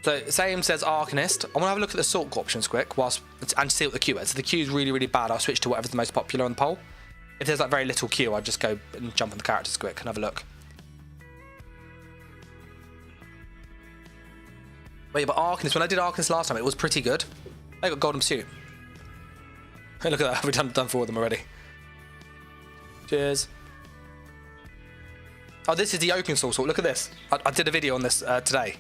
So same says Arcanist. I want to have a look at the Sulk options quick and see what the queue is. So the queue is really, really bad. I'll switch to whatever's the most popular on the poll. If there's like very little queue, I'll just go and jump on the characters quick and have a look. Wait, but Arcanist, when I did Arcanist last time, it was pretty good. They got golden pursuit. Hey, look at that. We've done 4 of them already. Cheers. Oh, this is the open source. Look at this. I did a video on this today.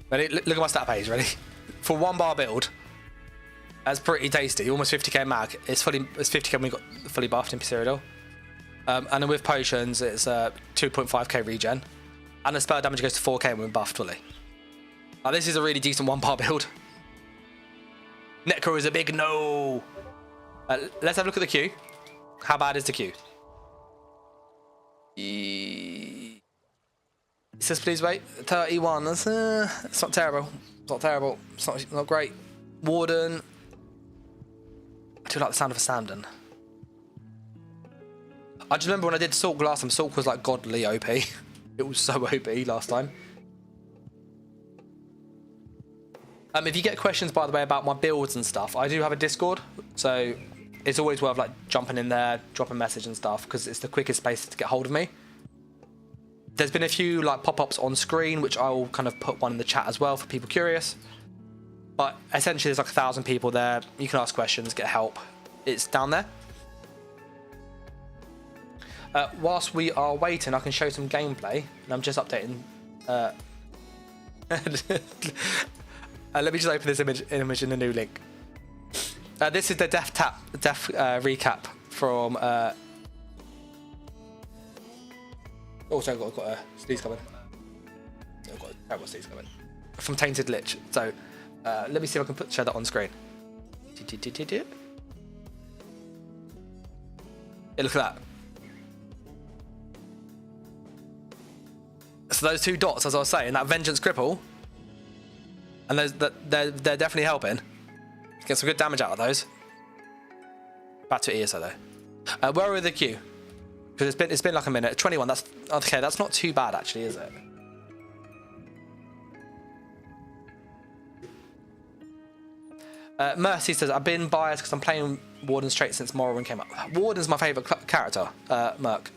Ready? Look at my stat page. Ready? For 1 bar build, that's pretty tasty. Almost 50k mag. It's 50k when we got fully buffed in Pyrido. And then with potions, it's 2.5k regen, and the spell damage goes to 4k when we're buffed fully. This is a really decent 1 bar build. Necro is a big no. Let's have a look at the queue. How bad is the queue? It says please wait. 31. It's not terrible. It's not terrible. It's not great. Warden. I do like the sound of a Sandon. I just remember when I did Sulk last time, Sulk was like godly OP. It was so OP last time. If you get questions, by the way, about my builds and stuff, I do have a Discord, so it's always worth like jumping in there, dropping a message and stuff, because it's the quickest place to get hold of me. There's been a few like pop-ups on screen, which I will kind of put one in the chat as well for people curious. But essentially, there's like 1,000 people there. You can ask questions, get help. It's down there. Whilst we are waiting, I can show some gameplay, and I'm just updating. Let me just open this image in a new link. This is the death recap from. Also, I've got a sneeze coming. I've got a terrible sneeze coming from Tainted Lich. So let me see if I can show that on screen. Yeah, look at that. So those 2 dots, as I was saying, that Vengeance Cripple, and they're definitely helping. Get some good damage out of those. Back to ESO though. Where are the queue? Because it's been like a minute. 21. That's okay. That's not too bad actually, is it? Mercy says I've been biased because I'm playing Warden straight since Morrowind came up. Warden's my favourite character. Merc.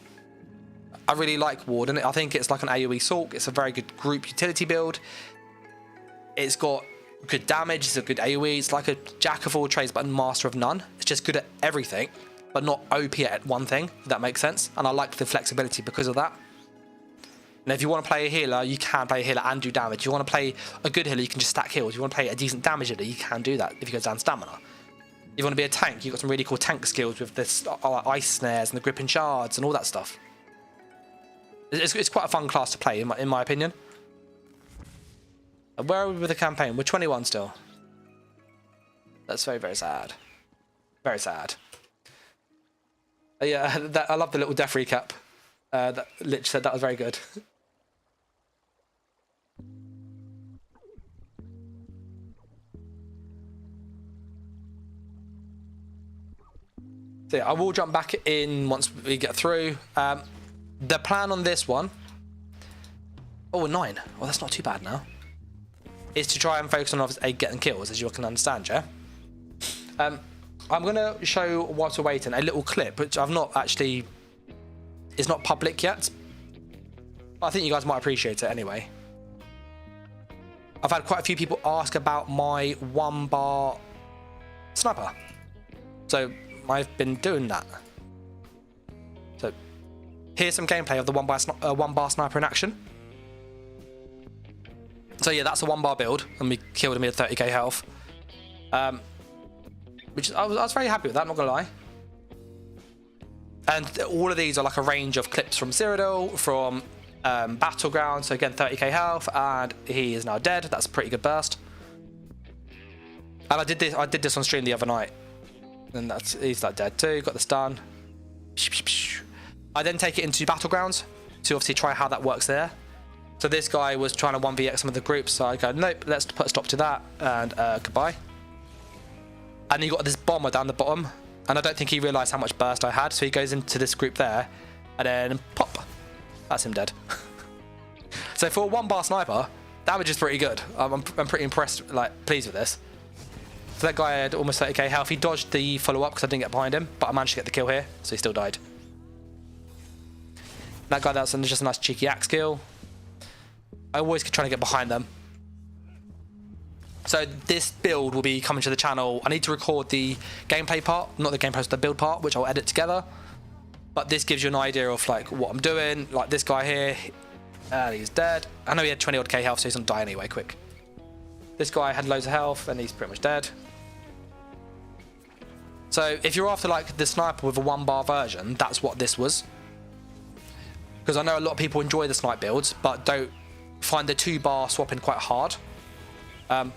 I really like Warden. I think it's like an AoE Sulk. It's a very good group utility build. It's got good damage, it's a good AoE. It's like a jack of all trades but a master of none. It's just good at everything, but not OP at one thing, if that makes sense. And I like the flexibility because of that. And if you want to play a healer, you can play a healer and do damage. If you want to play a good healer, you can just stack heals. If you want to play a decent damage healer, you can do that if you go down stamina. If you want to be a tank, you've got some really cool tank skills with this ice snares and the gripping shards and all that stuff. It's quite a fun class to play, in my opinion. Where are we with the campaign? We're 21 still. That's very, very sad. Very sad. Yeah, I love the little death recap. That Lich said that was very good. So yeah, I will jump back in once we get through. The plan on this one... Oh, 9. Well, that's not too bad now. Is to try and focus on getting kills, as you can understand, yeah? I'm going to show, whilst we're waiting, a little clip, which I've not actually... It's not public yet. But I think you guys might appreciate it anyway. I've had quite a few people ask about my 1-bar sniper. So I've been doing that. So here's some gameplay of the 1-bar sniper in action. So yeah, that's a 1-bar build, and we killed him at 30k health. Which I was very happy with that, not gonna lie. And all of these are like a range of clips from Cyrodiil, from Battleground. So again, 30k health, and he is now dead. That's a pretty good burst. And I did this on stream the other night, and he's like dead too. Got the stun. I then take it into Battlegrounds to obviously try how that works there. So this guy was trying to 1vx some of the groups, so I go, nope, let's put a stop to that, and goodbye. And you got this bomber down the bottom, and I don't think he realised how much burst I had, so he goes into this group there, and then pop, that's him dead. So for a 1-bar sniper, damage is pretty good. I'm pretty impressed, like, pleased with this. So that guy had almost 30k health. He dodged the follow-up because I didn't get behind him, but I managed to get the kill here, so he still died. That guy, that's just a nice cheeky axe kill. I always try to get behind them. So this build will be coming to the channel. I need to record the gameplay part, not the gameplay, the build part, which I'll edit together. But this gives you an idea of like what I'm doing. Like this guy here, he's dead. I know he had 20 odd K health, so he's gonna die anyway, quick. This guy had loads of health, and he's pretty much dead. So if you're after like the sniper with a 1-bar version, that's what this was. Because I know a lot of people enjoy the snipe builds, but don't find the 2-bar swapping quite hard. And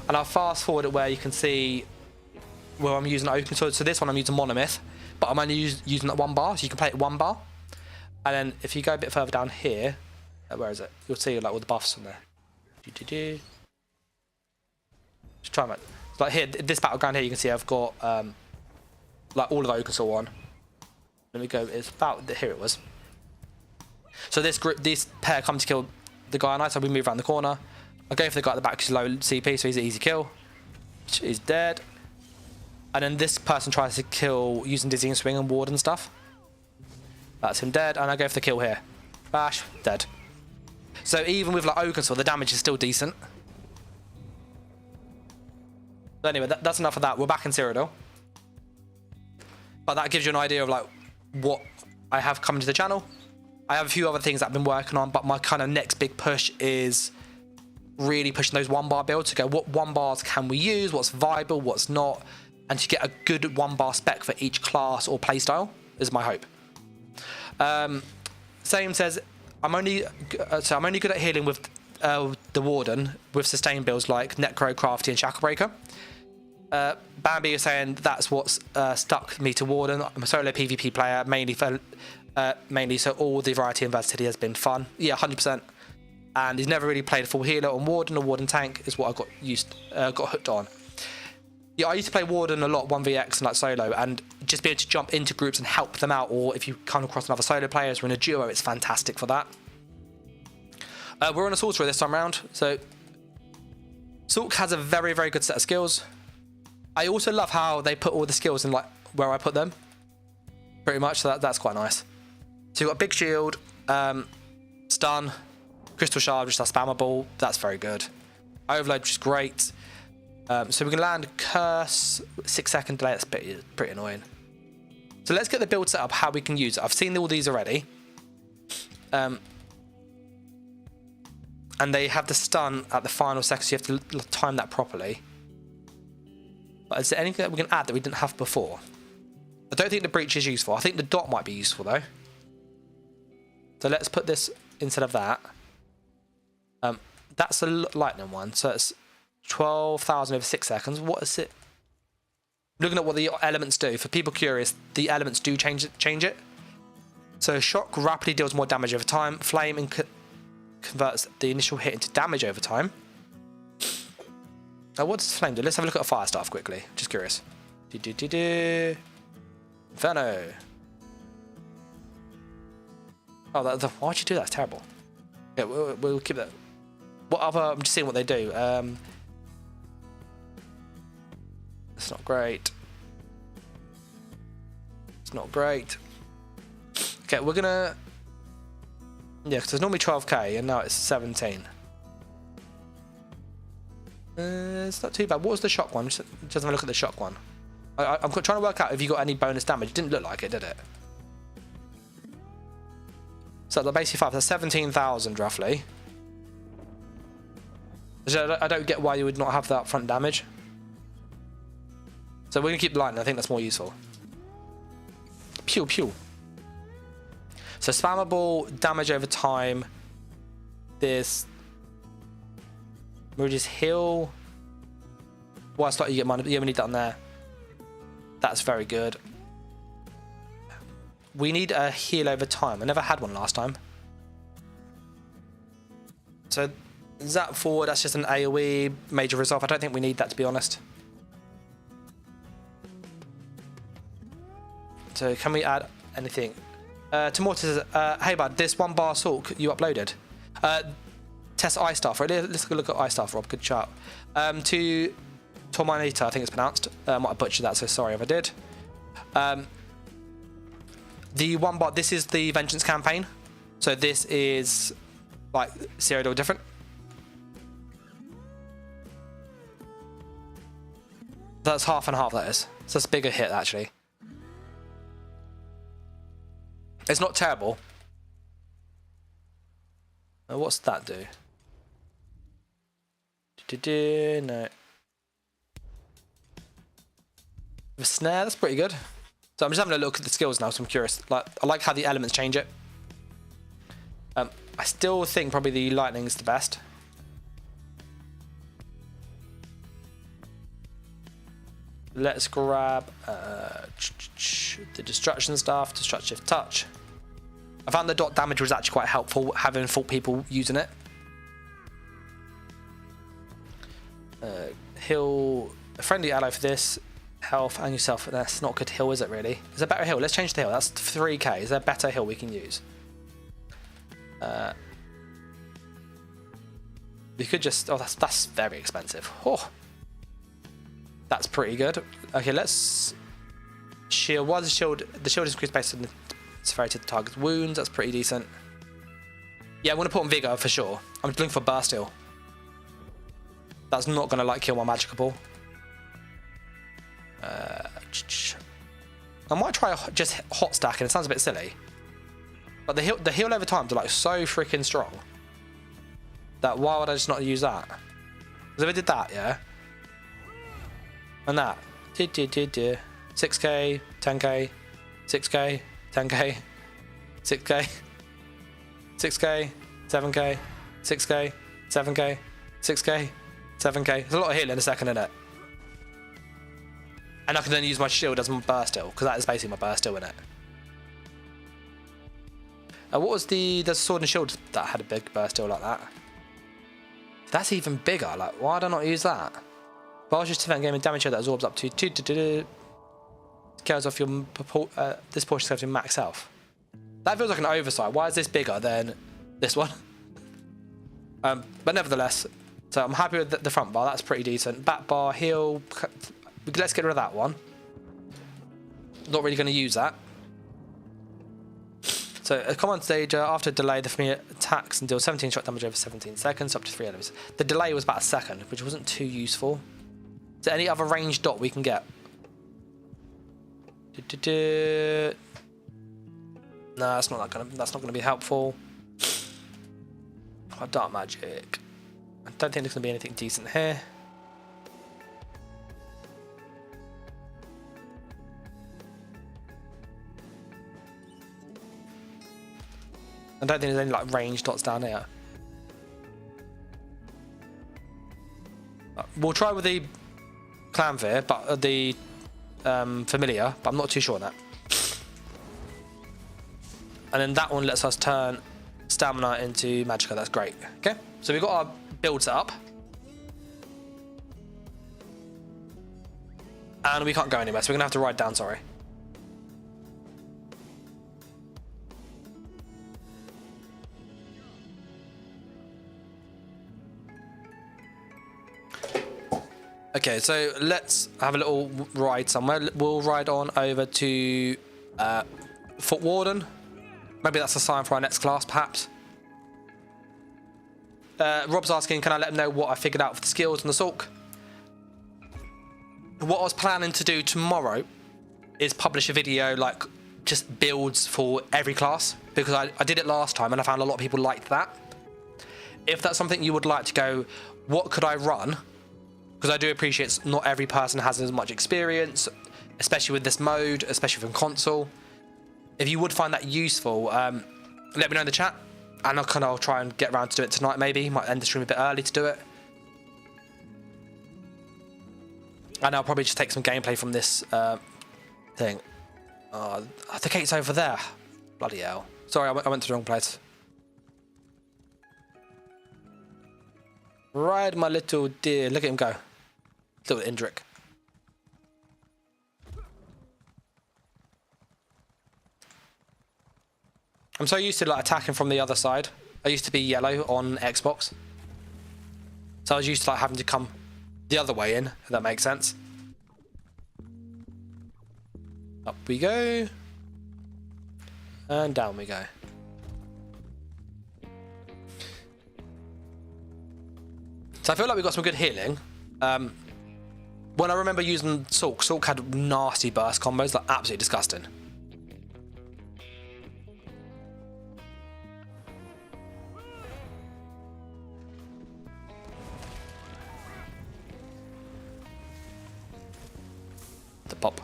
I'll fast forward it where you can see where I'm using open sword. So this one I'm using monomyth, but I'm only using that 1-bar, so you can play it 1-bar. And then if you go a bit further down here, where is it? You'll see like all the buffs on there. Just try and like here, this battleground here, you can see I've got like all of the open sword on. Let me go. It's about here. It was. So this pair come to kill the guy on ice, so we move around the corner. I go for the guy at the back because he's low CP, so he's an easy kill. He's dead. And then this person tries to kill using Dizzying Swing and Warden stuff. That's him dead, and I go for the kill here. Bash, dead. So even with like Oakensaw, the damage is still decent. But anyway, that's enough of that. We're back in Cyrodiil. But that gives you an idea of like what I have coming to the channel. I have a few other things that I've been working on, but my kind of next big push is really pushing those 1-bar builds to go, what 1-bars can we use, what's viable, what's not, and to get a good 1-bar spec for each class or playstyle is my hope. Same says, I'm only good at healing with the Warden with sustain builds like Necro, Crafty, and Shacklebreaker. Bambi is saying that's what's stuck me to Warden. I'm a solo PvP player, mainly, so all the variety and versatility has been fun. Yeah, 100%. And he's never really played a full healer on Warden or Warden tank is what I got hooked on. Yeah, I used to play Warden a lot, 1vx and like solo, and just be able to jump into groups and help them out, or if you come across another solo players or in a duo, it's fantastic for that. We're on a Sorcerer this time around, so Sorc has a very, very good set of skills. I also love how they put all the skills in like where I put them, pretty much, so that's quite nice. So you've got Big Shield, Stun, Crystal Shard, which is spammable, that's very good. Overload, which is great. So we can land curse, 6-second delay. That's pretty annoying. So let's get the build set up, how we can use it. I've seen all these already. And they have the stun at the final second, so you have to time that properly. But is there anything that we can add that we didn't have before? I don't think the breach is useful. I think the dot might be useful though. So let's put this instead of that. That's a lightning one, so it's 12,000 over 6 seconds. What is it? Looking at what the elements do, for people curious, the elements do change it. So shock rapidly deals more damage over time. Flame converts the initial hit into damage over time. Now what does flame do? Let's have a look at a fire staff quickly. Just curious. Inferno. Oh, why'd you do that? It's terrible. Yeah, we'll keep that. What other? I'm just seeing what they do. It's not great. It's not great. Okay, we're gonna. Yeah, because there's normally 12k and now it's 17. It's not too bad. What was the shock one? Just have a look at the shock one. I'm trying to work out if you got any bonus damage. It didn't look like it, did it? So the basic 5, that's 17,000 roughly. So I don't get why you would not have that upfront damage. So we're going to keep the lightning. I think that's more useful. Pew, pew. So spammable, damage over time. This. We'll just heal. Well, it's like you get money. Yeah, we need that on there. That's very good. We need a heal over time. I never had one last time. So zap forward, that's just an AoE, major resolve. I don't think we need that, to be honest. So can we add anything? Tomorrow says, hey bud, this 1 bar assault you uploaded. Test Ice Staff, right? Let's go look at Ice Staff, Rob, good chat. To Tormanita, I think it's pronounced. I might have butchered that, so sorry if I did. The 1 bar, this is the Vengeance campaign. So this is like $0 different. That's half and half, that is. So it's a bigger hit, actually. It's not terrible. What's that do? No. The snare, that's pretty good. So I'm just having a look at the skills now, so I'm curious. Like, I like how the elements change it. I still think probably the lightning is the best. Let's grab the destruction stuff, destructive touch. I found the dot damage was actually quite helpful, having fought people using it. Heal a friendly ally for this. Health and yourself. That's not good heal, is it really? Is there a better heal? Let's change the heal. That's 3k. Is there a better heal we can use? We could just. Oh, that's very expensive. Oh, that's pretty good. Okay, let's shield. Why is the shield? The shield is increased based on the severity of the target's wounds. That's pretty decent. Yeah, I want to put on vigor for sure. I'm looking for burst heal. That's not gonna like kill my magical ball. I might try just hot stacking. It sounds a bit silly, but the heal over time are like so freaking strong that why would I just not use that? Because if I did that, yeah, and that, 6k, 10k, 6k, 10k, 6k, 6k, 7k, 6k, 7k, 6k, 7k. There's a lot of healing in a second, isn't it? And I can then use my shield as my burst heal, because that is basically my burst heal in it. What was there's a sword and shield that had a big burst heal like that. That's even bigger. Like, why did I not use that? Barge just event game and damage that absorbs up to 2 kills off your this portion of your max health. That feels like an oversight. Why is this bigger than this one? But nevertheless, so I'm happy with the front bar. That's pretty decent. Back bar, heal. Let's get rid of that one. Not really going to use that. So a command stage, after delay, the familiar attacks and deals 17 shot damage over 17 seconds, up to 3 enemies. The delay was about a second, which wasn't too useful. Is there any other ranged dot we can get? No, that's not gonna be helpful. Oh, dark magic. I don't think there's gonna be anything decent here. I don't think there's any like ranged dots down here. We'll try with the Clanvir, but the familiar, but I'm not too sure on that. And then that one lets us turn stamina into magicka. That's great. Okay, so we've got our build set up, and we can't go anywhere, so we're gonna have to ride down. Sorry. Okay, so let's have a little ride somewhere. We'll ride on over to Fort Warden. Maybe that's a sign for our next class, perhaps. Rob's asking, can I let him know what I figured out for the skills and the sulk? What I was planning to do tomorrow is publish a video, like, just builds for every class, because I did it last time and I found a lot of people liked that. If that's something you would like to go, what could I run? Because I do appreciate not every person has as much experience, especially with this mode, especially from console. If you would find that useful, let me know in the chat, and I'll try and get around to do it tonight. Maybe might end the stream a bit early to do it, and I'll probably just take some gameplay from this thing. The gate's over there. Bloody hell! Sorry, I went to the wrong place. Ride my little deer. Look at him go. Little Indrik. I'm so used to like attacking from the other side. I used to be yellow on Xbox, so I was used to like having to come the other way in, if that makes sense. Up we go, and down we go. So I feel like we've got some good healing. When I remember using Sulk had nasty burst combos, like absolutely disgusting. The pop.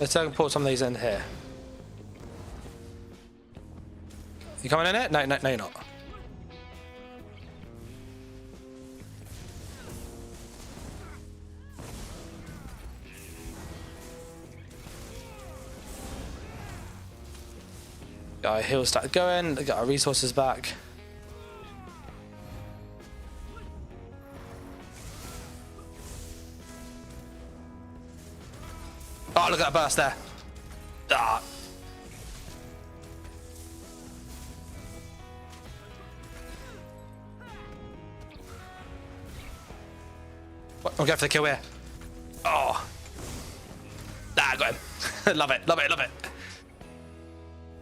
Let's put some of these in here. You coming in it? No, you're not. Got our heals started going, got our resources back. Oh, look at that burst there. Ah. I'll go for the kill here. Oh. Ah, I got him. Love it, love it, love it.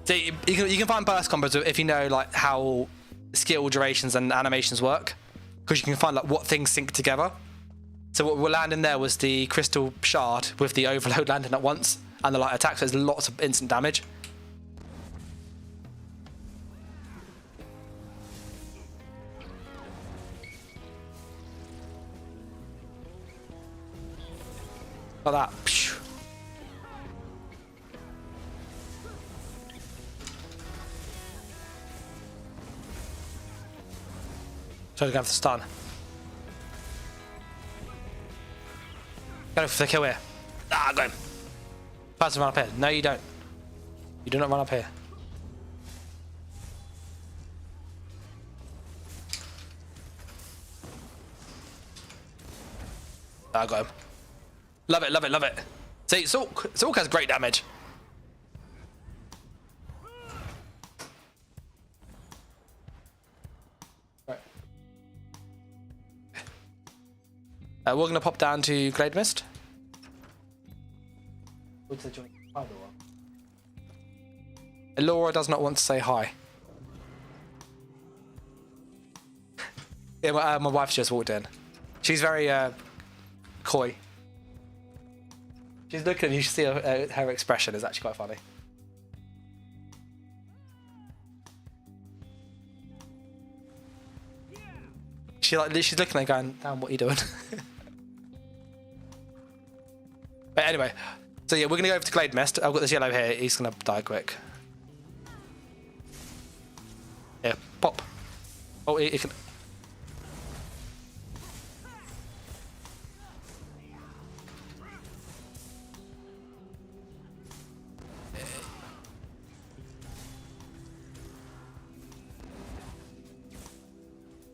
See, you can find burst combos if you know like how skill durations and animations work, because you can find like what things sync together. So what we're landing there was the crystal shard with the overload landing at once, and the light attack, so there's lots of instant damage. Like that. Trying to go for the stun. Go for the kill here. Ah, got him. Person run up here. No, you don't. You do not run up here. Ah, I got him. Love it, love it, love it. See, Sulk has great damage. Right. We're going to pop down to Glade Mist. Laura does not want to say hi. Yeah, my wife's just walked in. She's very coy. She's looking, you should see her expression is actually quite funny. She's looking at it going, damn, what are you doing? But anyway, so yeah, we're going to go over to Glade Mist. I've got this yellow here, he's going to die quick. Yeah, pop. Oh, he can...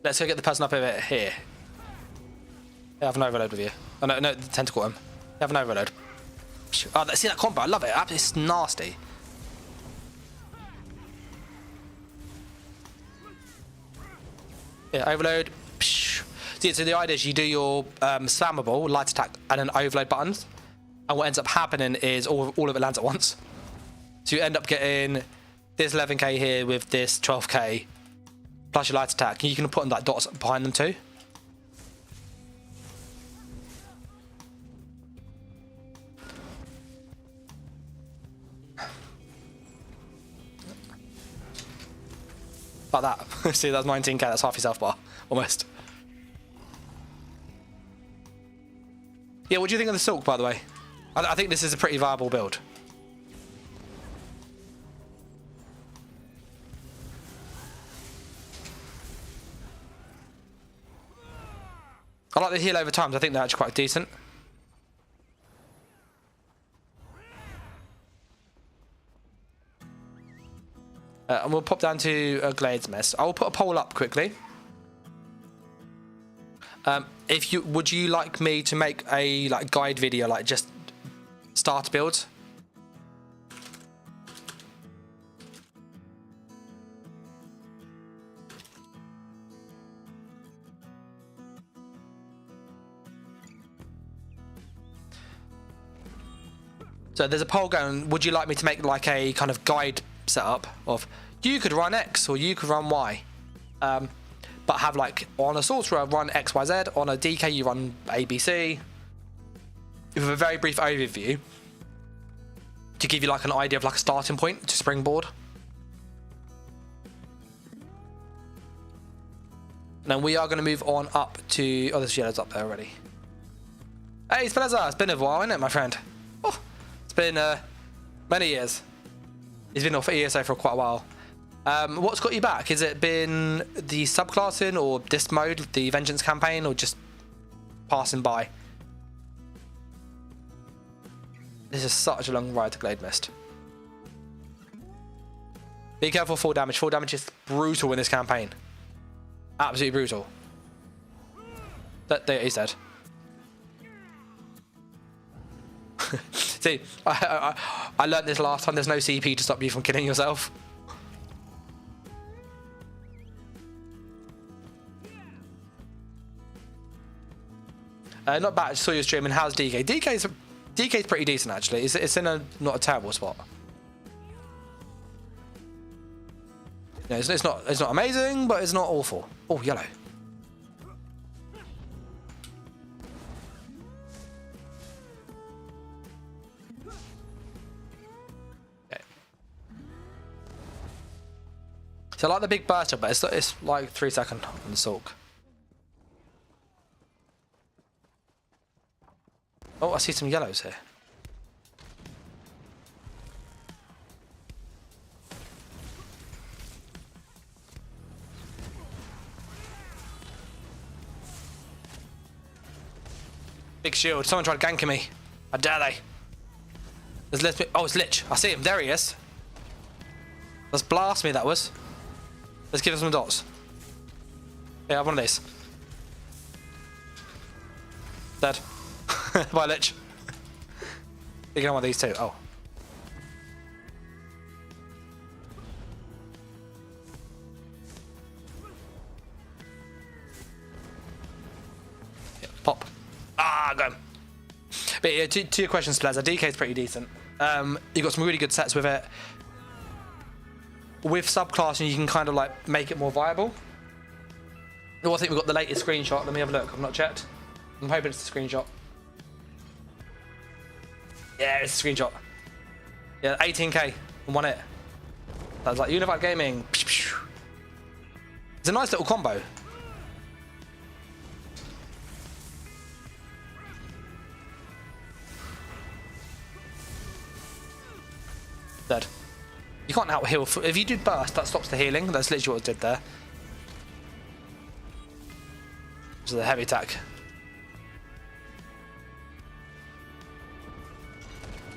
Let's go get the person up over here. I have an overload with you. Oh no, the tentacle him. I have an overload. Oh, see that combo? I love it. It's nasty. Yeah, overload. See, so the idea is you do your spammable, light attack, and then overload buttons. And what ends up happening is all of it lands at once. So you end up getting this 11k here with this 12k. Plus your light attack, and you can put on like dots behind them too. Like that. See, that's 19k, that's half your self bar, almost. Yeah, what do you think of the Silk, by the way? I think this is a pretty viable build. I like the heal over times. I think they're actually quite decent. And we'll pop down to Glades Mist. I will put a poll up quickly. Would you like me to make a guide video, like just starter builds? So there's a poll going, would you like me to make like a kind of guide setup of you could run X or you could run Y, but have like on a Sorcerer run X, Y, Z, on a DK you run A, B, C, with a very brief overview to give you like an idea of like a starting point to springboard. And then we are going to move on up to, oh, there's yellows up there already. Hey Spinazza, it's been a while, isn't it, my friend? Oh. Been many years. He's been off ESO for quite a while. What's got you back? Has it been the subclassing or this mode, the Vengeance campaign, or just passing by? This is such a long ride to Glade Mist. Be careful, full damage. Full damage is brutal in this campaign. Absolutely brutal. There, he's dead. See, I learned this last time. There's no CP to stop you from killing yourself. Not bad. I saw you streaming. How's DK? DK's pretty decent actually. It's in a not a terrible spot. No, it's not amazing, but it's not awful. Oh, yellow. So I like the big burster, but it's like 3 seconds on the Sulk. Oh, I see some yellows here. Big shield. Someone tried ganking me. How dare they? Oh, it's Lich. I see him. There he is. Let's blast me, that was. Let's give him some dots. Yeah, I have one of these. Dead. Bye, Lich. You can have one of these too. Oh. Yeah, pop. go. But yeah, to your question, Splaz, DK is pretty decent. You've got some really good sets with it. With subclassing, you can kind of like make it more viable. Oh, I think we've got the latest screenshot. Let me have a look. I've not checked. I'm hoping it's the screenshot. Yeah, it's a screenshot. Yeah, 18k and won it. That was like Unified Gaming. It's a nice little combo. Dead. You can't out heal. If you do burst, that stops the healing. That's literally what it did there. This is a heavy attack.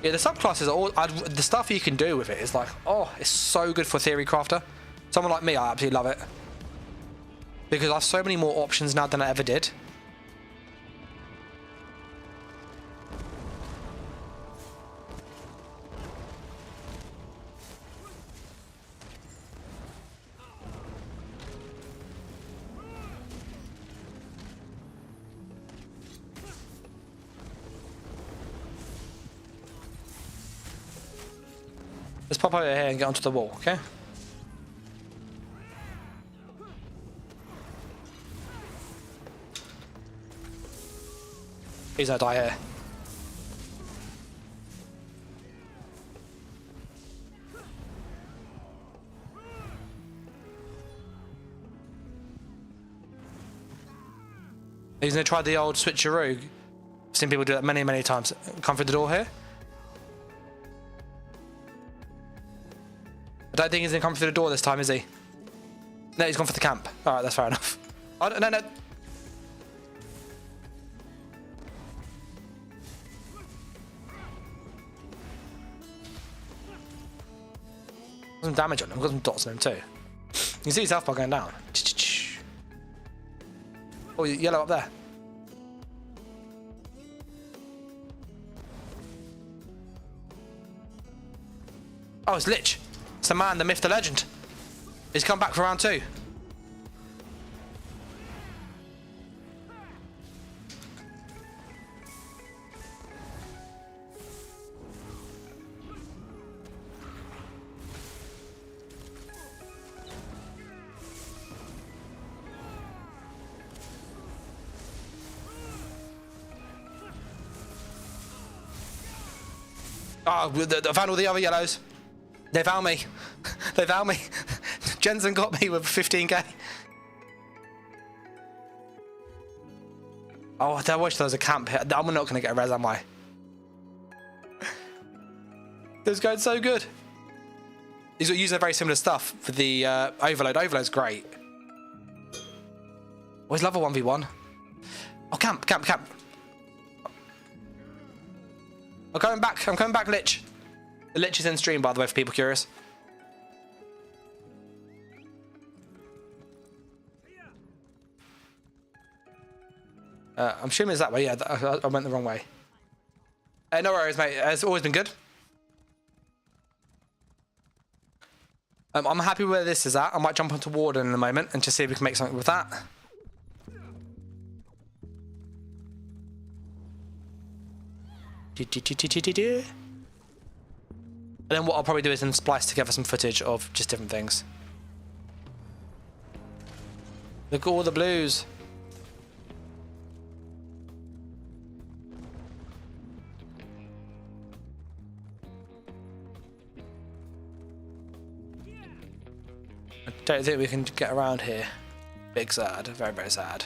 Yeah, the subclasses are all. The stuff you can do with it is like, oh, it's so good for Theory Crafter. Someone like me, I absolutely love it. Because I have so many more options now than I ever did. Let's pop over here and get onto the wall, okay? Please don't die here. He's gonna try the old switcheroo. I've seen people do that many, many times. Come through the door here. I don't think he's gonna come through the door this time, is he? No, he's gone for the camp. Alright, that's fair enough. Oh, no, no. Got some damage on him, got some dots on him too. You can see his health bar going down. Oh, yellow up there. Oh, it's Lich. It's the man, the myth, the legend. He's come back for round 2. Oh, I found all the other yellows. They found me. They found me. Jensen got me with 15k. Oh, I wish there was a camp here. I'm not going to get a res, am I? This is going so good. He's using very similar stuff for the overload. Overload's great. Where's level 1v1? Oh, camp. I'm coming back, Lich. The Lich is in stream, by the way, for people curious. I'm assuming it's that way. Yeah, I went the wrong way. No worries, mate. It's always been good. I'm happy where this is at. I might jump onto Warden in a moment and just see if we can make something with that. And then what I'll probably do is then splice together some footage of just different things. Look at all the blues. I don't think we can get around here. Big sad, very, very sad.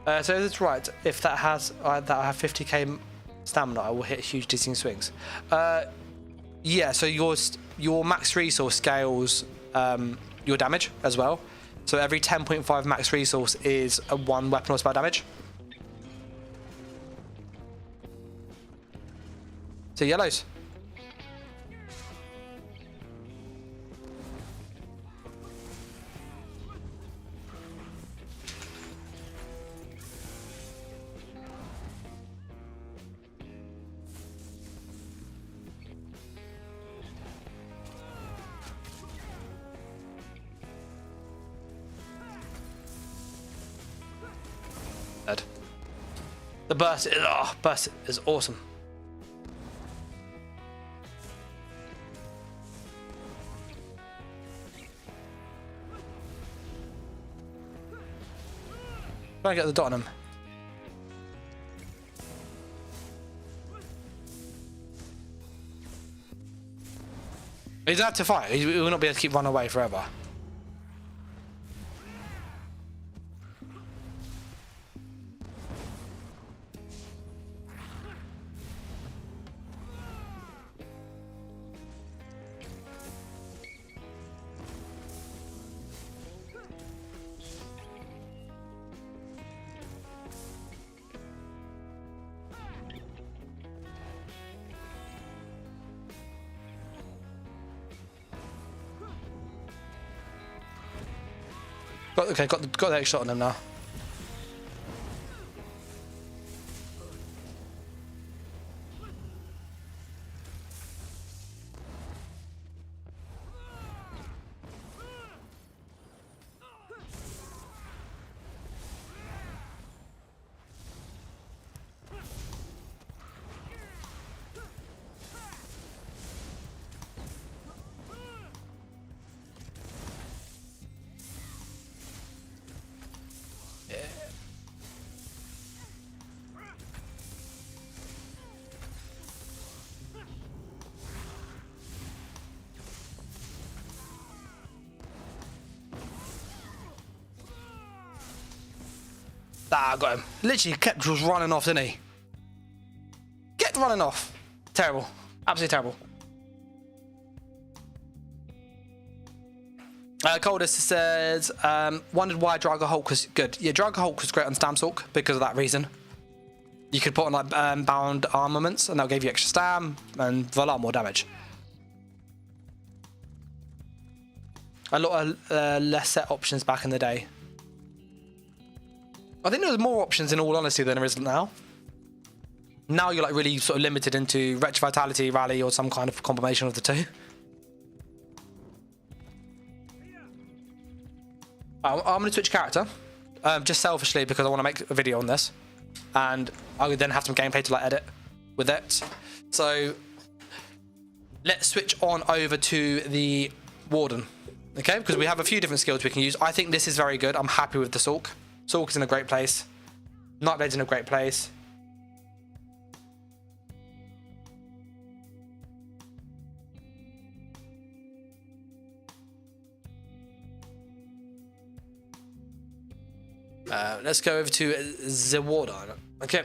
So that's right. If that has that I have 50k stamina, I will hit huge dizzying swings. Yeah. So your max resource scales your damage as well. So every 10.5 max resource is a 1 weapon or spell damage. So yellows. dead. The burst is awesome. Try and get the dot on him. He's had to fight. He will not be able to keep running away forever. Got the X shot on him now. Ah, I got him. Literally kept just running off, didn't he? Kept running off. Terrible. Absolutely terrible. Coldest says, wondered why Drago Hulk was good. Yeah, Drago Hulk was great on Stamstalk because of that reason. You could put on like bound armaments and that gave you extra stam and a lot more damage. A lot of less set options back in the day. I think there was more options in all honesty than there is now. Now you're like really sort of limited into Retro Vitality, Rally, or some kind of combination of the two. I'm going to switch character, just selfishly because I want to make a video on this. And I would then have some gameplay to like edit with it. So let's switch on over to the Warden. Okay, because we have a few different skills we can use. I think this is very good. I'm happy with the Sorc. Sorc is in a great place. Nightblade's in a great place. Let's go over to the Warden. Okay.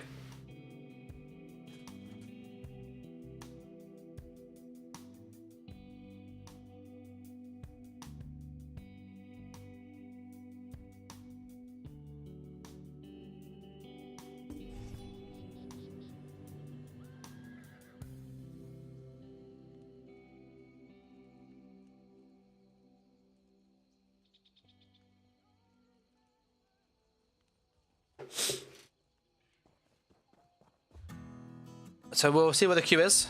So we'll see where the queue is,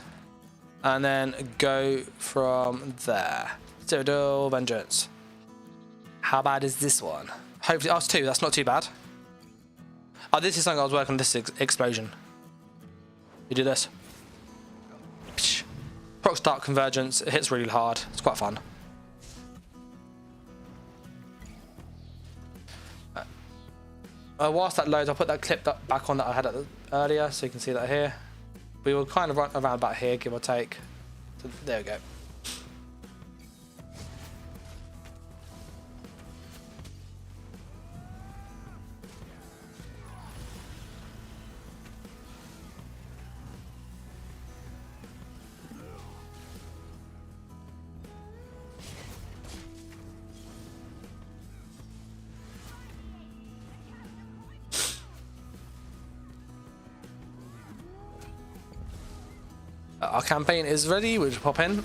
and then go from there. Citadel Vengeance. How bad is this one? Hopefully, oh, it's 2. That's not too bad. Oh, this is something I was working on. This explosion. You do this. Proc Start Convergence. It hits really hard. It's quite fun. Whilst that loads, I'll put that clip back on that I had earlier, so you can see that here. We will kind of run around about here, give or take. So there we go. Our campaign is ready, we'll just pop in.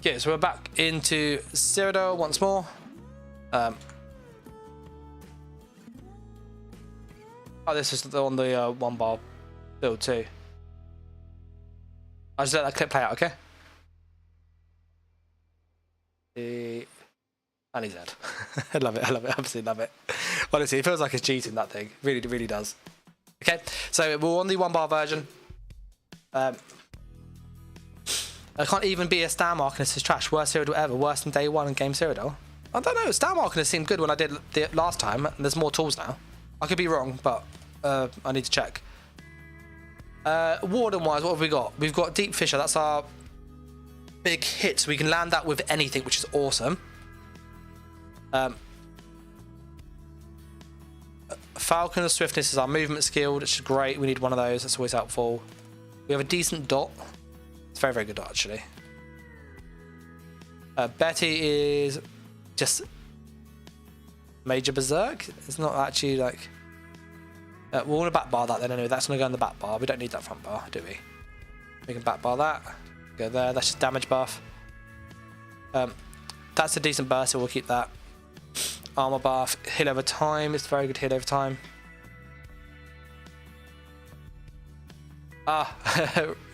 Yeah, so we're back into Cyrodiil once more. Oh, this is on the 1 bar build too. I'll just let that clip play out, okay? And he's dead. I love it, absolutely love it. Honestly, it feels like it's cheating, that thing. Really, really does. Okay, so we're on the 1 bar version. I can't even be a star marker. This is trash. Worst Cyrodiil ever. Worse than day 1 in game Cyrodiil. I don't know. Star marker seemed good when I did it last time. There's more tools now. I could be wrong, but I need to check. Warden wise, what have we got? We've got Deep Fisher. That's our big hit. So we can land that with anything, which is awesome. Falcon of Swiftness is our movement skill, which is great. We need one of those. That's always helpful. We have a decent dot. It's very, very good dot, actually. Betty is just Major Berserk. It's not actually like... we're going to back bar that then anyway. That's going to go in the back bar. We don't need that front bar, do we? We can back bar that. Go there. That's just damage buff. That's a decent burst, so we'll keep that. Armor buff. Heal over time. It's very good heal over time.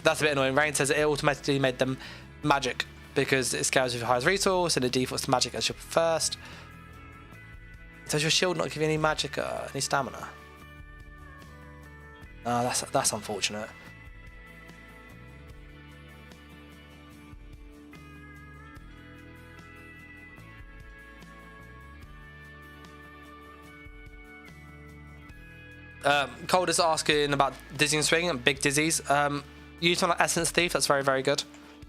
That's a bit annoying. Rain says it automatically made them magic because it scales with your highest resource and it defaults to magic as your first. Does your shield not give you any magic, any stamina? That's unfortunate. Cold is asking about Dizzying Swing and big dizzies. Use one like Essence Thief, that's very, very good.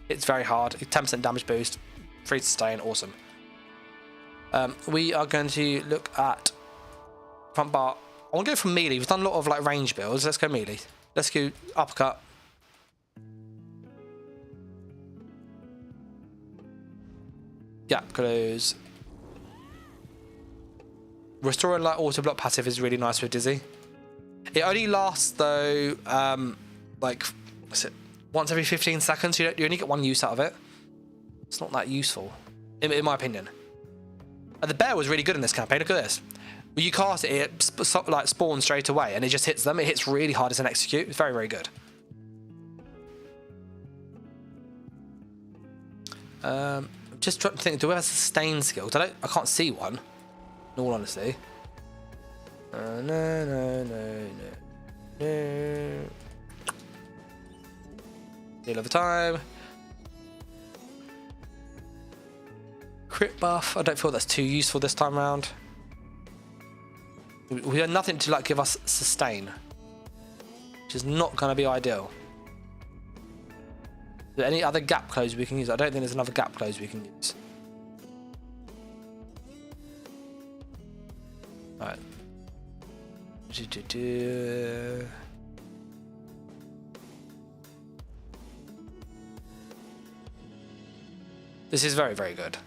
It's very hard. 10% damage boost, free to sustain, awesome. We are going to look at front bar. I want to go for melee. We've done a lot of like range builds. Let's go melee. Let's go uppercut. Gap close. Restoring light auto block passive is really nice with Dizzy. It only lasts though, like, what's it? Once every 15 seconds. You only get 1 use out of it. It's not that useful, in my opinion. The bear was really good in this campaign. Look at this. When you cast it, it like spawns straight away, and it just hits them. It hits really hard as an execute. It's very, very good. Just trying to think. Do we have a sustain skill? I can't see one. In all honesty. No. Deal of the time. Crit buff. I don't feel that's too useful this time around. We have nothing to like give us sustain, which is not going to be ideal. Is there any other gap close we can use? I don't think there's another gap close we can use. Alright. This is very, very good.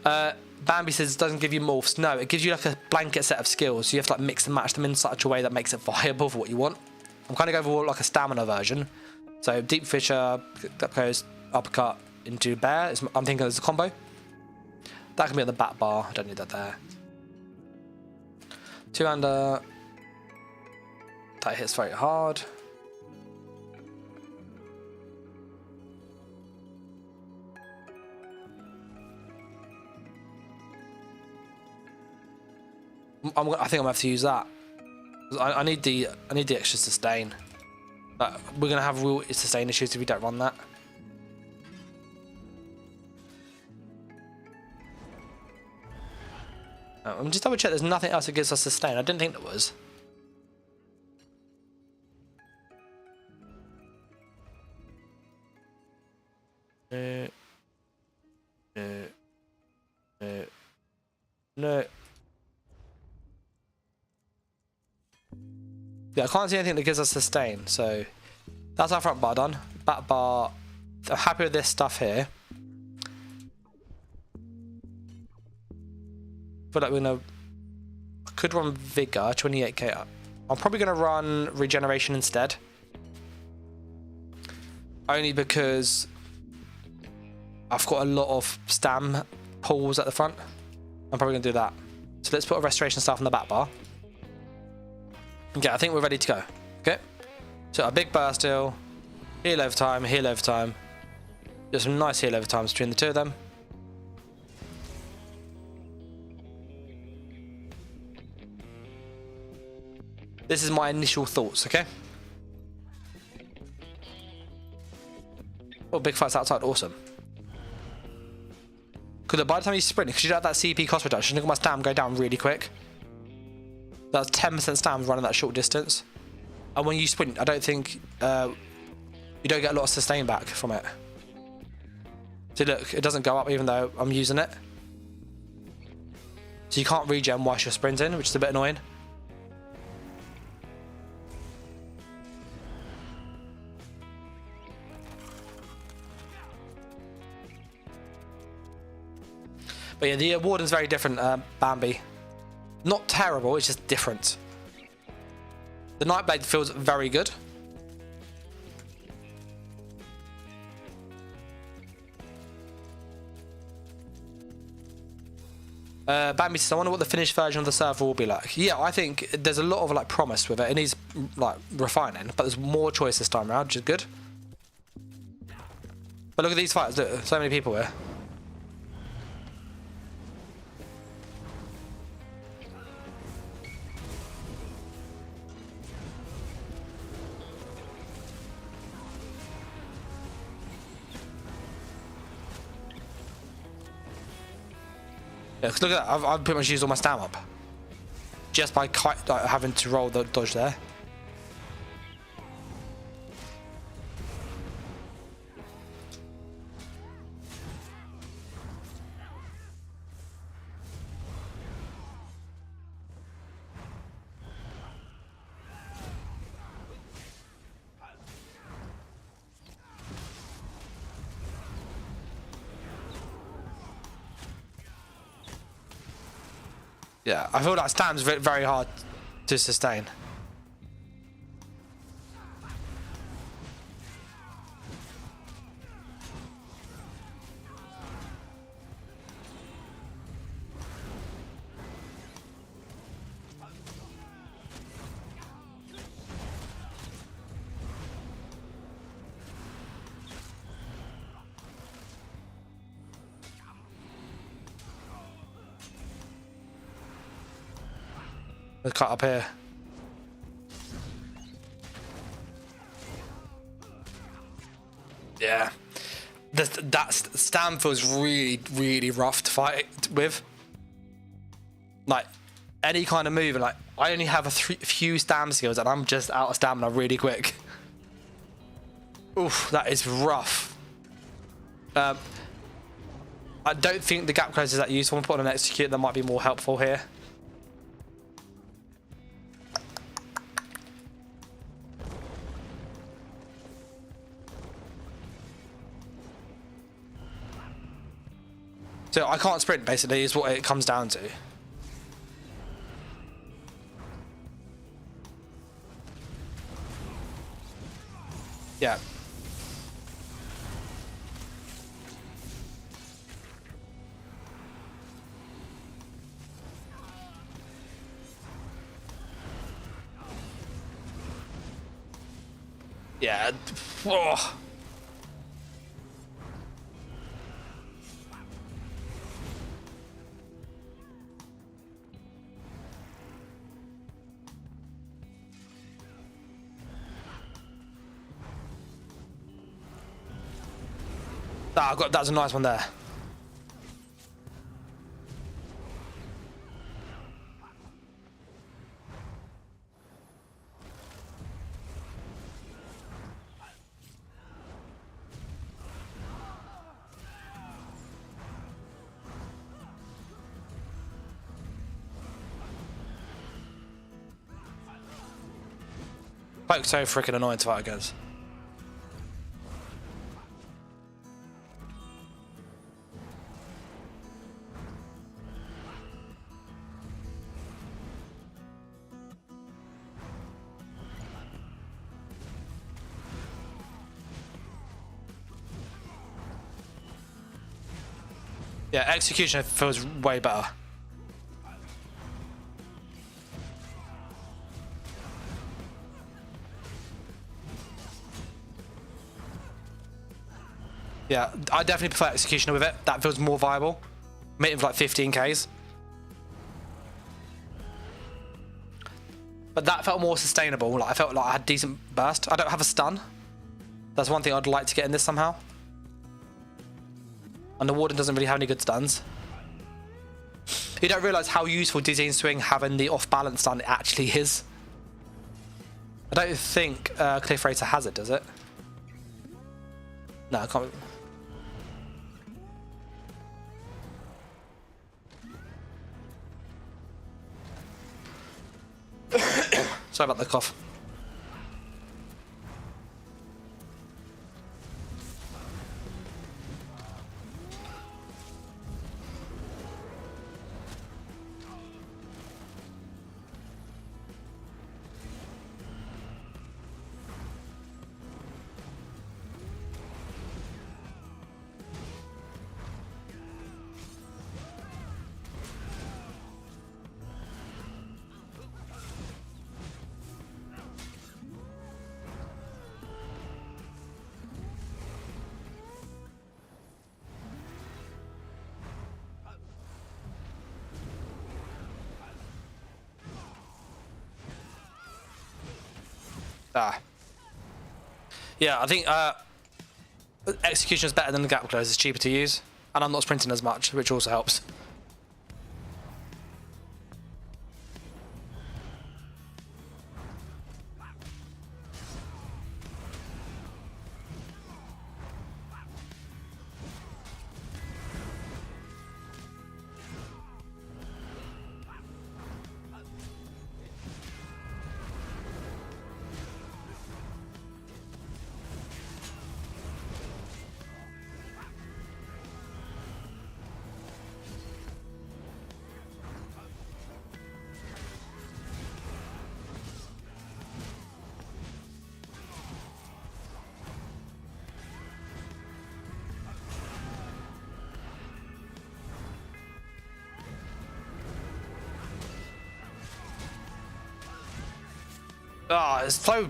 Bambi says it doesn't give you morphs. No, it gives you like a blanket set of skills. So you have to like mix and match them in such a way that makes it viable for what you want. I'm kind of going for like a stamina version. So Deep Fisher, that goes uppercut into bear. I'm thinking there's a combo. That can be on the back bar. I don't need that there. 2-hander. That hits very hard. I think I'm gonna have to use that. I need the extra sustain. But we're gonna have real sustain issues if we don't run that. I'm just double check. There's nothing else that gives us sustain. I didn't think there was. No. Yeah, I can't see anything that gives us sustain, so that's our front bar done. Back bar, I'm happy with this stuff here. I feel like we're gonna... I could run Vigor, 28k up. I'm probably going to run regeneration instead. Only because I've got a lot of stam pulls at the front. I'm probably going to do that. So let's put a restoration staff on the back bar. Okay, I think we're ready to go. Okay. So a big burst heal. Heal over time, heal over time. There's some nice heal over times between the two of them. This is my initial thoughts, okay? Oh, big fights outside, awesome. Because by the time you sprint, because you don't have that CP cost reduction, look at my stam go down really quick. That's 10% stam running that short distance. And when you sprint, I don't think you don't get a lot of sustain back from it. So look, it doesn't go up even though I'm using it. So you can't regen whilst you're sprinting, which is a bit annoying. But yeah, the Warden's very different, Bambi. Not terrible, it's just different. The Nightblade feels very good. Bambi says, I wonder what the finished version of the server will be like. Yeah, I think there's a lot of like promise with it. It needs like refining, but there's more choice this time around, which is good. But look at these fighters, look, so many people here. Yeah, cause look at that, I've pretty much used all my stam up. Just by having to roll the dodge there. Yeah, I feel like stam's very hard to sustain. Let's cut up here. Yeah. That stam feels really rough to fight with. Like, any kind of move, and like, I only have a few stam skills and I'm just out of stamina really quick. Oof, that is rough. I don't think the gap close is that useful. I'm putting an execute that might be more helpful here. So I can't sprint, basically, is what it comes down to. Yeah. Yeah. Oh. That's a nice one there. Poke's so freaking annoying to fight against. Yeah, executioner feels way better. Yeah, I definitely prefer executioner with it. That feels more viable. Made it for like 15Ks. But that felt more sustainable. Like I felt like I had decent burst. I don't have a stun. That's one thing I'd like to get in this somehow. And the Warden doesn't really have any good stuns. You don't realise how useful Dizzying Swing having the off-balance stun actually is. I don't think Cliff Racer has it, does it? No, I can't. Sorry about the cough. Yeah, I think execution is better than the gap close. It's cheaper to use, and I'm not sprinting as much, which also helps. Oh, it's so...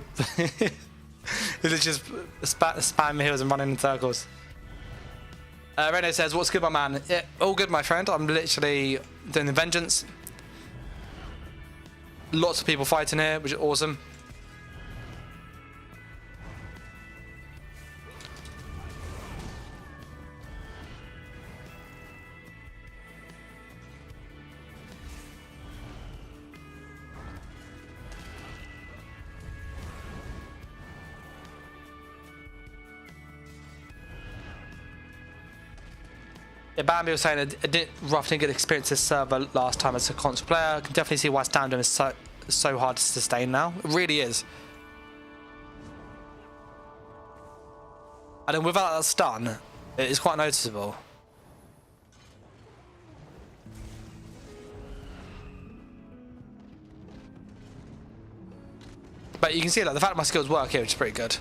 It's just spam heals and running in circles. Reno says, what's good, my man? Yeah, all good, my friend. I'm literally doing the vengeance. Lots of people fighting here, which is awesome. Yeah, Bambi was saying I didn't roughly get experience this server last time as a console player. I can definitely see why stand-down is so hard to sustain now. It really is. And then without that stun, it is quite noticeable. But you can see like the fact that my skills work here, which is pretty good.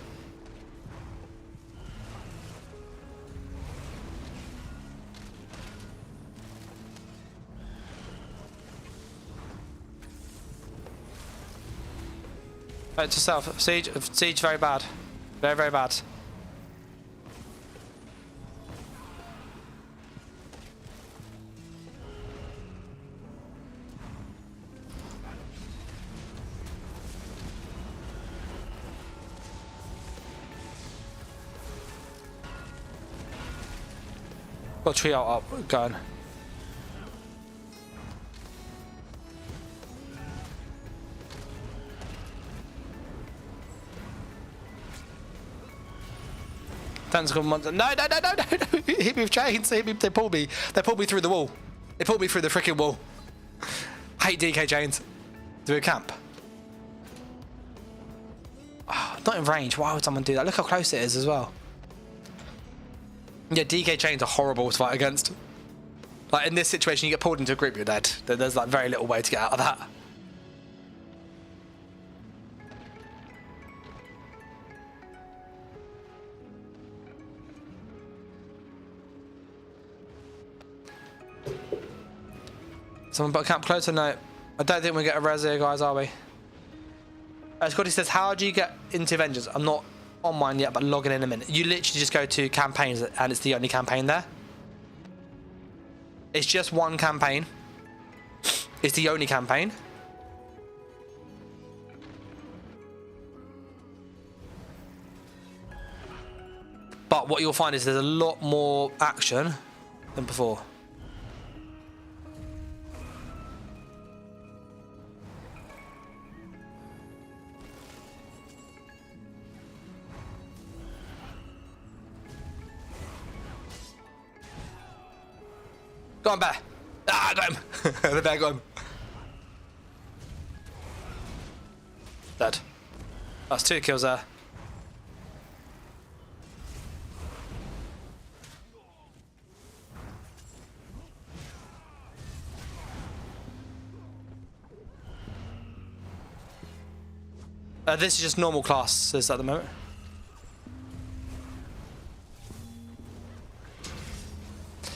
Right, to self. Siege very bad. Very, very bad. Got a trio up, going. Tentacle monster. No, no, no, no, no, no. Hit me with chains. Hit me. They pulled me. They pulled me through the wall. They pulled me through the freaking wall. Hate DK chains. Do a camp. Oh, not in range. Why would someone do that? Look how close it is as well. Yeah, DK chains are horrible to fight against. Like in this situation, you get pulled into a group, you're dead. There's like very little way to get out of that. Someone put a camp closer? No. I don't think we get a res here, guys, are we? Scotty says, how do you get into Avengers? I'm not on mine yet, but logging in a minute. You literally just go to campaigns, and it's the only campaign there. It's just one campaign. It's the only campaign. But what you'll find is there's a lot more action than before. Go on, bear. Ah, I got him. The bear got him. Dead. That's 2 kills there. This is just normal classes at the moment.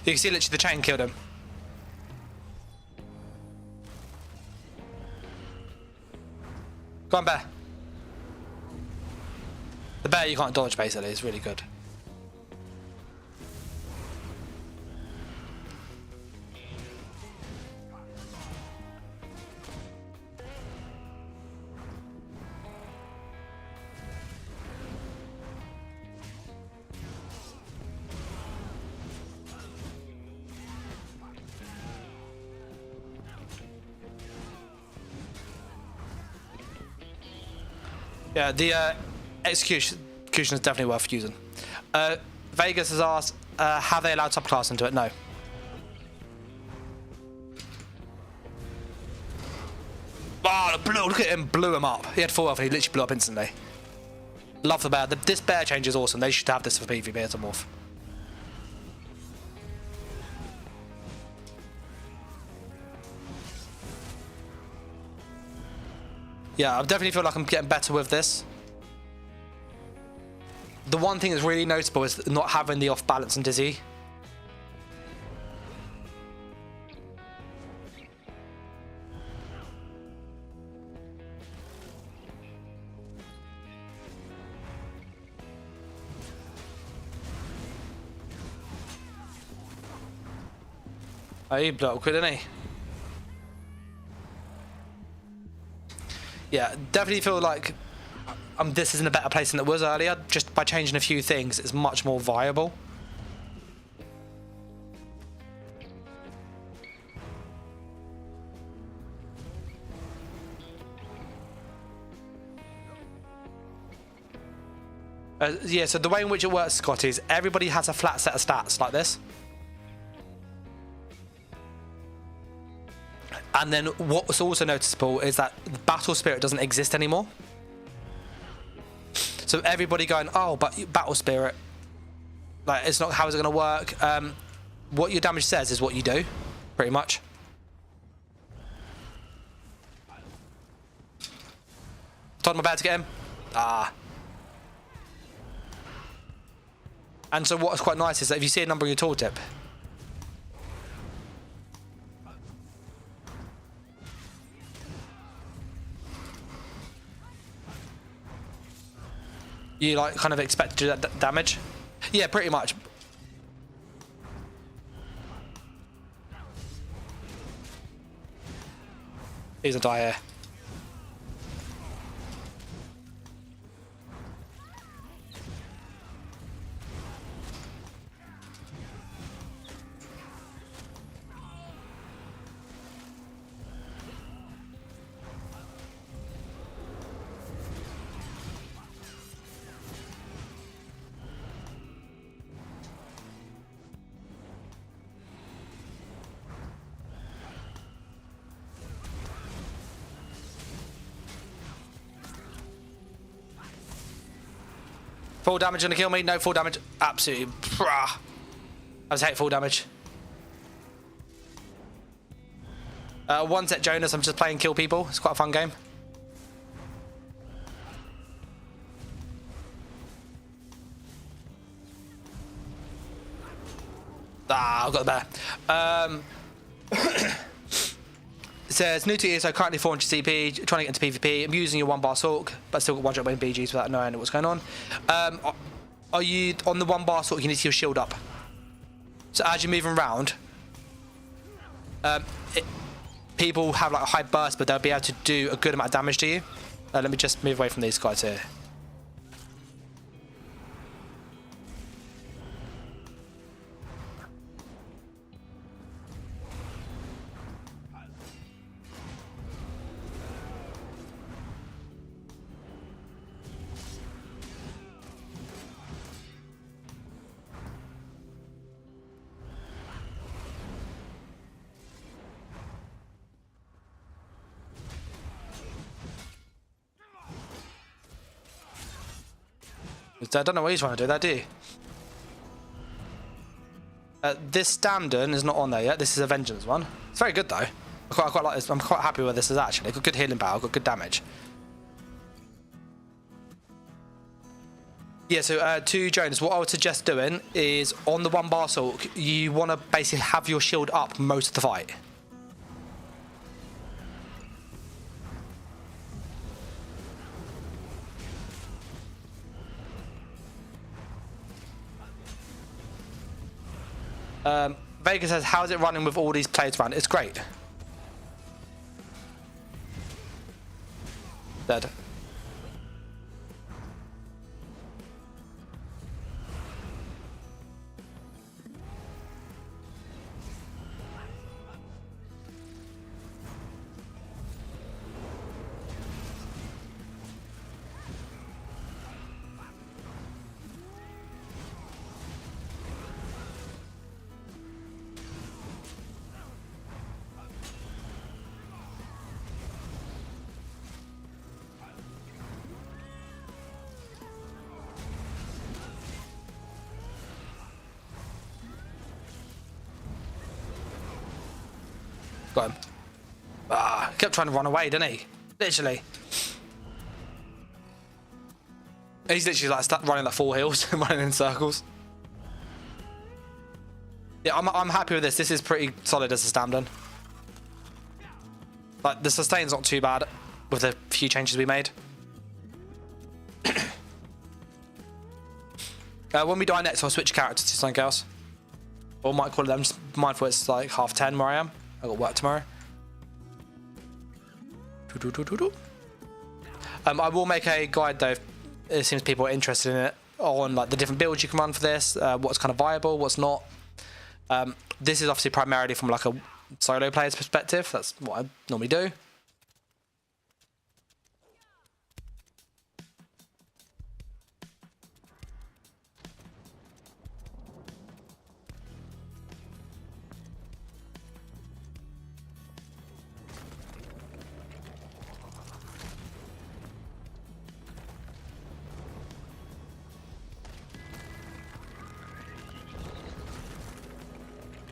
You can see literally the chain killed him. Go on, bear. The bear you can't dodge, basically. It's really good. Yeah, the execution is definitely worth using. Vegas has asked, have they allowed subclass into it? No. Oh, look at him, blew him up. He had 4 health and he literally blew up instantly. Love the bear. This bear change is awesome. They should have this for PvP as a morph. Yeah, I definitely feel like I'm getting better with this. The one thing that's really noticeable is not having the off balance and dizzy. Oh, he blew up quick, didn't he? Yeah, definitely feel like this is in a better place than it was earlier. Just by changing a few things, it's much more viable. Yeah, so the way in which it works, Scott, is everybody has a flat set of stats like this. And then what's also noticeable is that battle spirit doesn't exist anymore. So everybody going, oh, but battle spirit, like, it's not, how is it going to work? What your damage says is what you do, pretty much. Told him about to get him. Ah. And so what's quite nice is that if you see a number on your tooltip, you like kind of expect to do that damage. Yeah, pretty much. He's a die here. Full damage gonna kill me? No, full damage. Absolutely. I just hate full damage. One set Jonas, I'm just playing kill people. It's quite a fun game. Ah, I've got the bear. says, new to you, so currently 400 CP, trying to get into PvP. I'm using your 1-bar Sork, but still got one-shot win BGs without knowing what's going on. Are you on the 1-bar Sork? You need to your shield up. So as you're moving around, people have like a high burst, but they'll be able to do a good amount of damage to you. Let me just move away from these guys here. I don't know what he's trying to do there, do you? This Stamden is not on there yet. This is a Vengeance one. It's very good though. I quite like this. I'm quite happy with this. Is actually got good healing power, got good damage. Yeah. So to Jonas, what I would suggest doing is on the 1-bar Sork, you want to basically have your shield up most of the fight. Vega says, how's it running with all these players around? It's great. Dead. Got him. Ah, kept trying to run away, didn't he? Literally. He's literally like running like 4 hills, running in circles. Yeah, I'm happy with this. This is pretty solid as a Stamden. Like the sustain's not too bad with the few changes we made. When we die next, I'll switch characters to something else. Or might call them. Just mindful it's like 10:30 where I am. I got work tomorrow. I will make a guide though. It seems people are interested in it on like the different builds you can run for this. What's kind of viable, what's not. This is obviously primarily from like a solo player's perspective. That's what I normally do.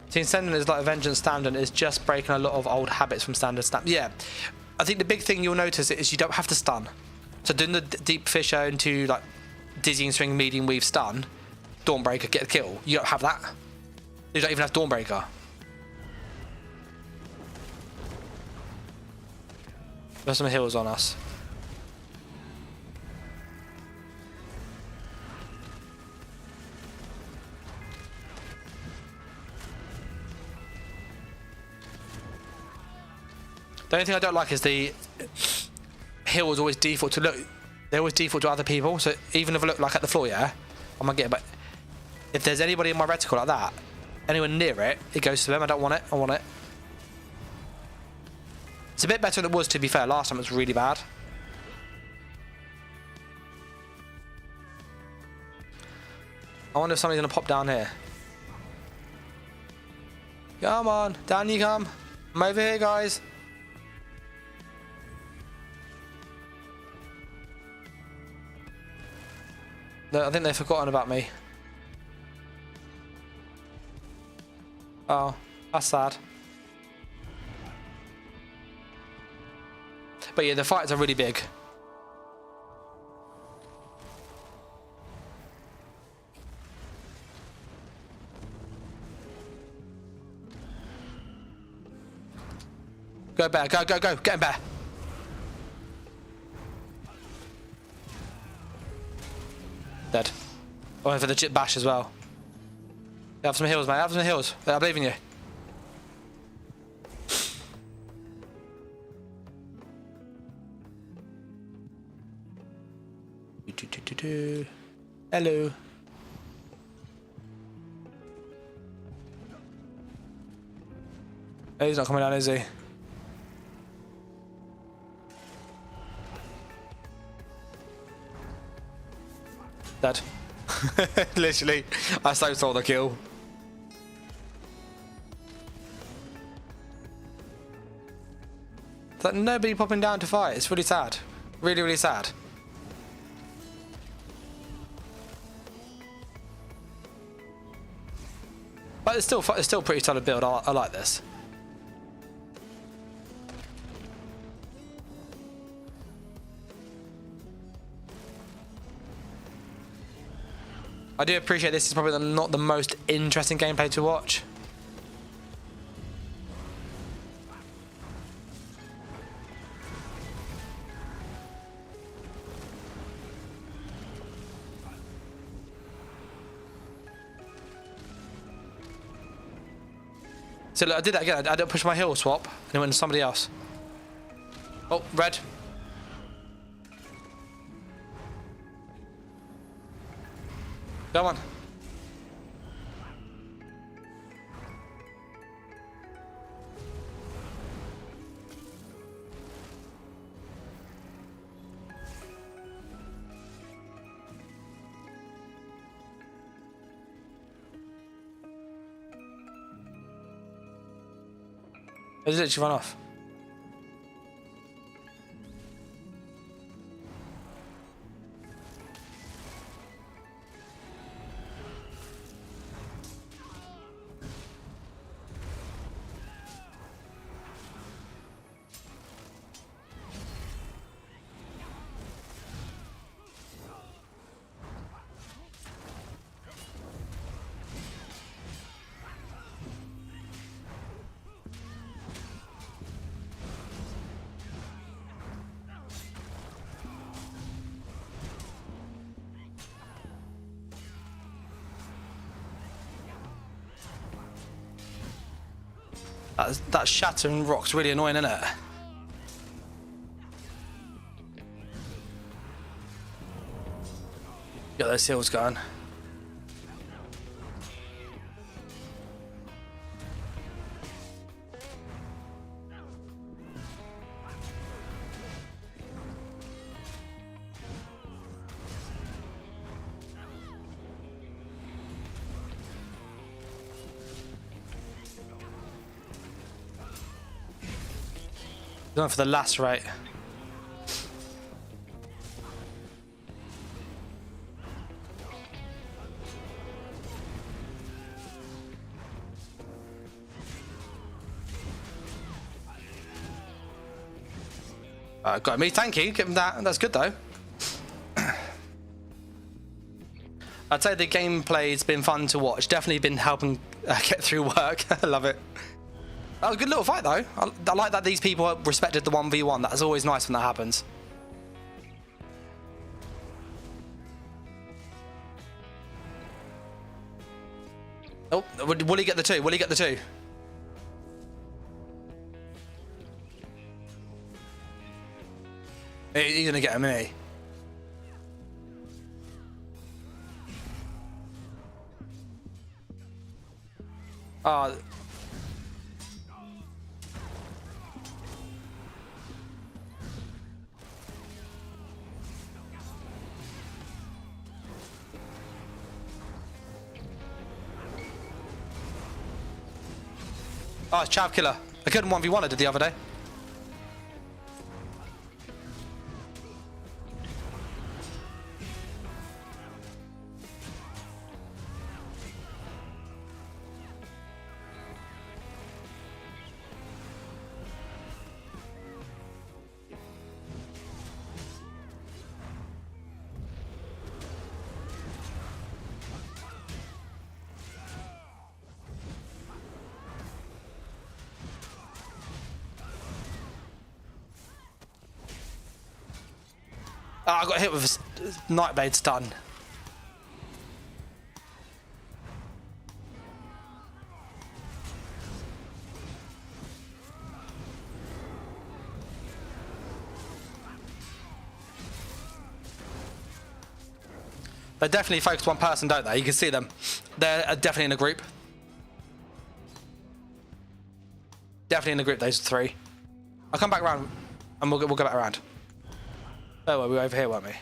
Team Sending is like a Vengeance Standard is just breaking a lot of old habits from standard stamp. Yeah, I think the big thing you'll notice is you don't have to stun. So doing the deep fisher into like dizzying swing, medium weave stun, Dawnbreaker get a kill. You don't have that. You don't even have Dawnbreaker. There's some heals on us. The only thing I don't like is the heals always default to look. They always default to other people. So even if I look like at the floor, yeah, I might get it. But if there's anybody in my reticle like that, anyone near it, it goes to them. I don't want it. I want it. It's a bit better than it was, to be fair. Last time it was really bad. I wonder if somebody's gonna pop down here. Come on, down you come. I'm over here, guys. I think they've forgotten about me. Oh, that's sad. But yeah, the fights are really big. Go bear, go, go, go. Get him, bear. Dead. I went for the chip bash as well. Have some heals, mate. Have some heals. I believe in you. Hello. Oh, he's not coming down, is he? Dead. Literally, I so saw the kill. Is that nobody popping down to fight? It's really sad. Really, really sad. But it's still pretty solid build. I like this. I do appreciate this is probably not the most interesting gameplay to watch. So look, I did that again. I didn't push my heal swap and it went to somebody else. Oh, red. Come on. It literally run off. That shattering rock's really annoying, isn't it? Get those heals going. Going for the lacerate. Got me tanky. Give him that. That's good though. I'd say the gameplay's been fun to watch. Definitely been helping get through work. I love it. That was a good little fight though. I like that these people respected the 1v1. That's always nice when that happens. Oh, will he get the two? Will he get the two? He's gonna get him, isn't he? Oh. Oh, it's Chav Killer. I couldn't 1v1 I did the other day. Oh, I got hit with a Nightblade stun. They definitely focus one person, don't they? You can see them. They're definitely in a group. Definitely in a group, those three. I'll come back around and we'll go back around. Oh, well, we were over here, weren't we?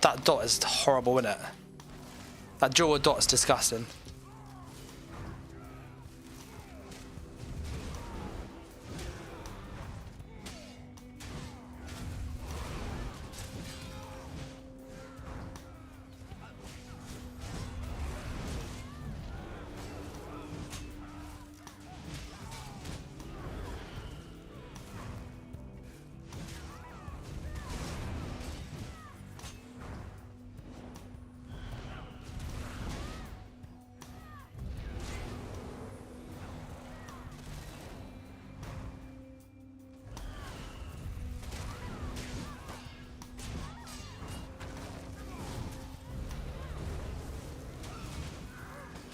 That dot is horrible, isn't it? That dual dot is disgusting.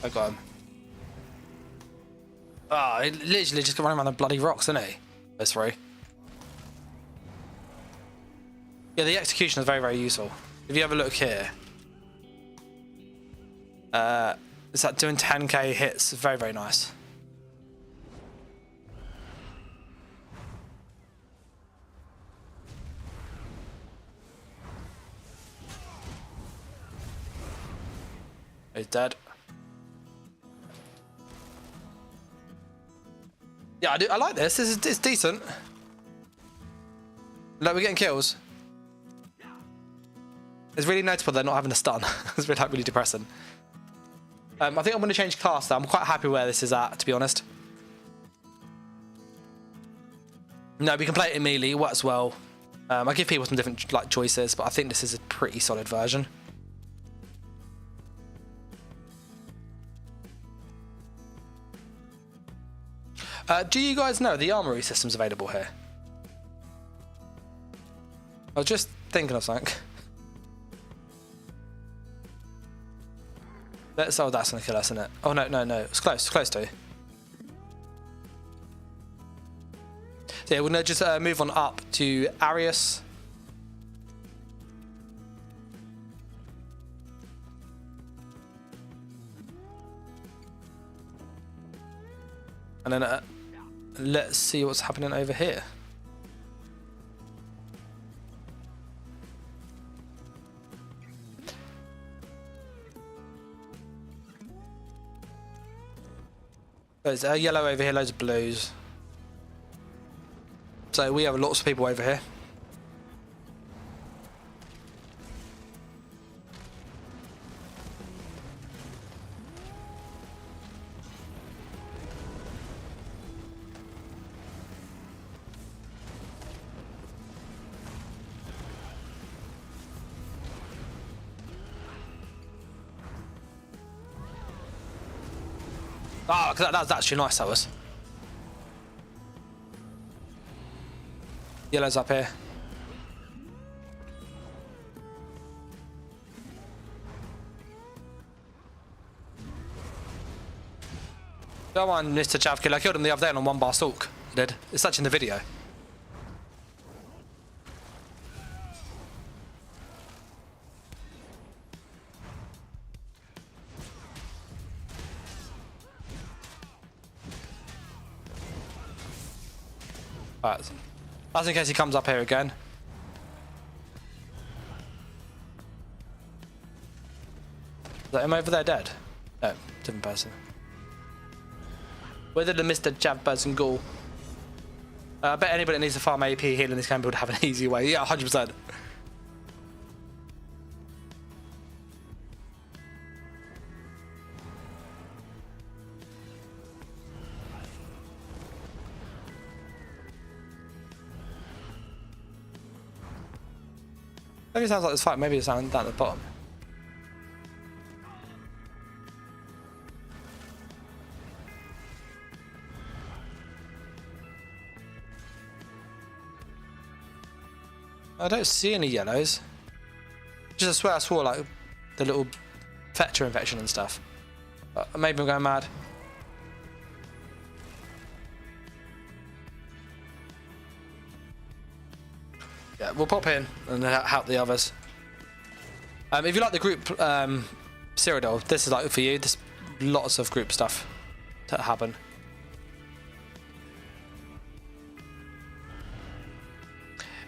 I got him. Oh, he literally just running around the bloody rocks, isn't he? Those three. Yeah, the execution is very, very useful. If you have a look here, it's like doing 10k hits. Very, very nice. He's dead. Yeah, I like this. It's decent. Like, we're getting kills. It's really noticeable they're not having a stun. It's really, like, really depressing. I think I'm going to change class though. I'm quite happy where this is at, to be honest. No, we can play it in melee. It works well. I give people some different like choices, but I think this is a pretty solid version. Do you guys know the armory system's available here? I was just thinking of something. Oh, that's gonna kill us, isn't it? Oh no, no, no. It's close to. So yeah, we're gonna just move on up to Arius. And then let's see what's happening over here. There's a yellow over here, loads of blues. So we have lots of people over here. Oh, that was actually nice, that was. Yellow's up here. Go on, Mr. Chavkill. I killed him the other day on one bar stalk. I did. It's such in the video. Alright. That's in case he comes up here again. Is that him over there dead? No, different person. Whether the Mr. Javbaz and Ghoul. I bet anybody that needs to farm AP heal in this game would have an easy way. Yeah, 100%. Maybe it sounds like this fight. Maybe it's down at the bottom. I don't see any yellows. Just I swear I saw like the little vector infection and stuff. Maybe I'm going mad. Yeah, we'll pop in and help the others. If you like the group Cyrodiil, this is like for you. There's lots of group stuff to happen.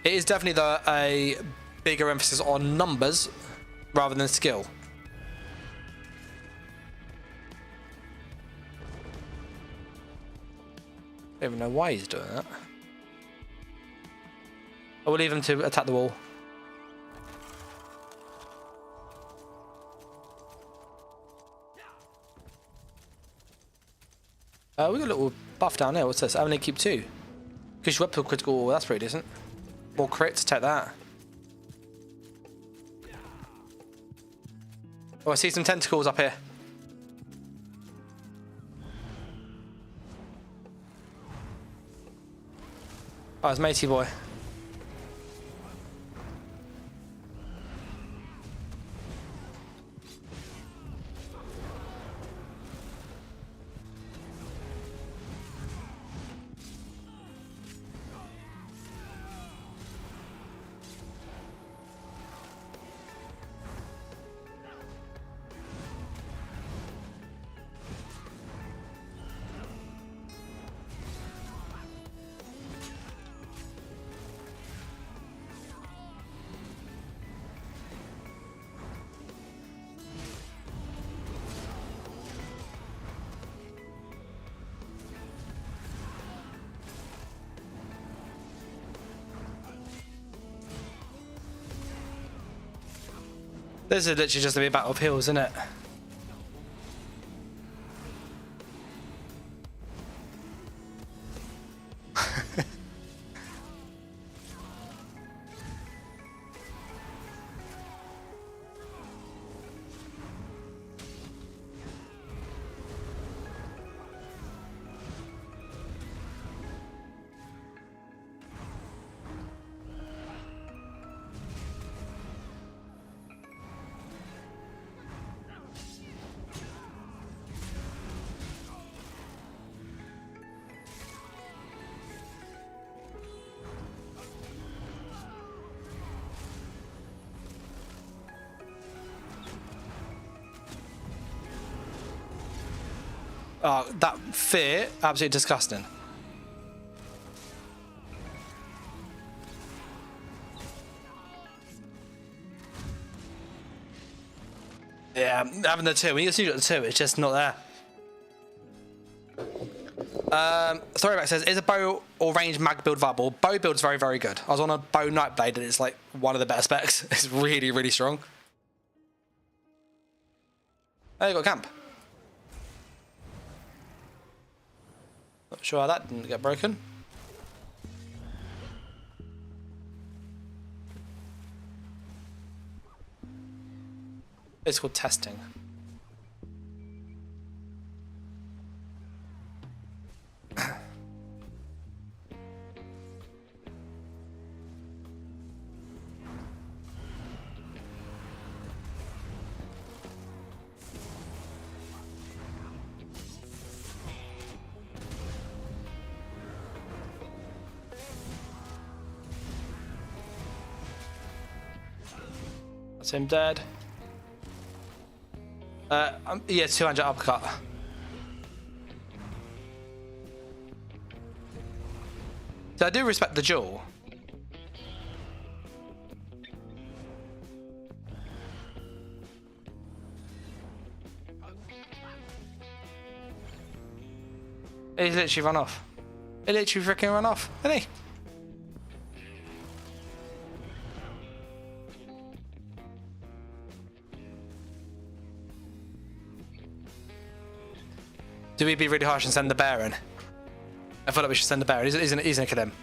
It is definitely a bigger emphasis on numbers rather than skill. I don't even know why he's doing that. I will leave him to attack the wall. We got a little buff down there. What's this? Only keep 2. Gives you up to a critical. That's pretty decent. More crits, take that. Oh, I see some tentacles up here. Oh, it's matey boy. This is literally just a battle of hills, isn't it? Oh, that fear, absolutely disgusting. Yeah, having the 2. When you see the 2, it's just not there. Throwback says, is a bow or range mag build viable? Bow build is very, very good. I was on a bow Nightblade and it's like one of the better specs. It's really, really strong. Oh, you got camp. Not sure how that didn't get broken. It's called testing. That's him dead. Yeah, 200 uppercut. So I do respect the duel. He's literally run off. He literally freaking run off, didn't he? Do we be really harsh and send the bear in? I feel like we should send the bear. He's gonna kill him.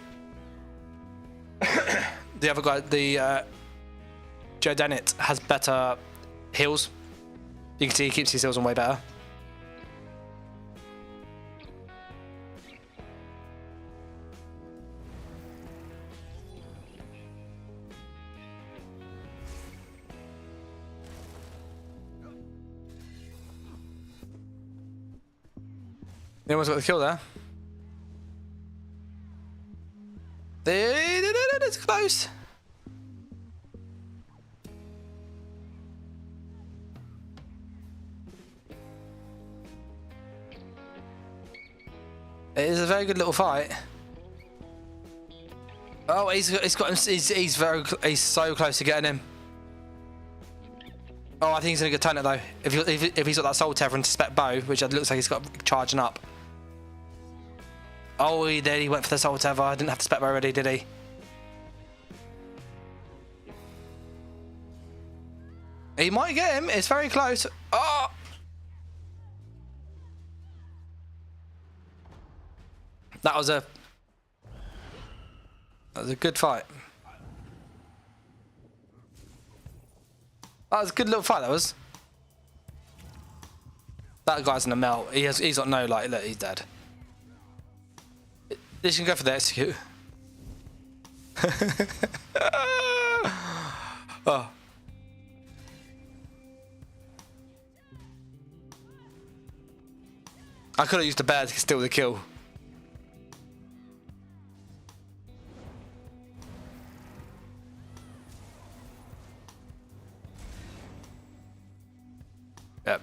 The other guy, the Joe Dennett has better heals. You can see he keeps his heals on way better. No one's got the kill there. It's close. It is a very good little fight. Oh, he's got him. He's so close to getting him. Oh, I think he's in a good turn it though. If he's got that soul tether and spec bow, which it looks like he's got charging up. Oh, he did. He went for the soul tether. I didn't have the spec bow ready, did he? He might get him. It's very close. Oh! That was a good fight. That was a good little fight. That was. That guy's in a melt. He's got no light. Look, he's dead. This can go for the execute. Oh. I could have used the bear to steal the kill. Yep.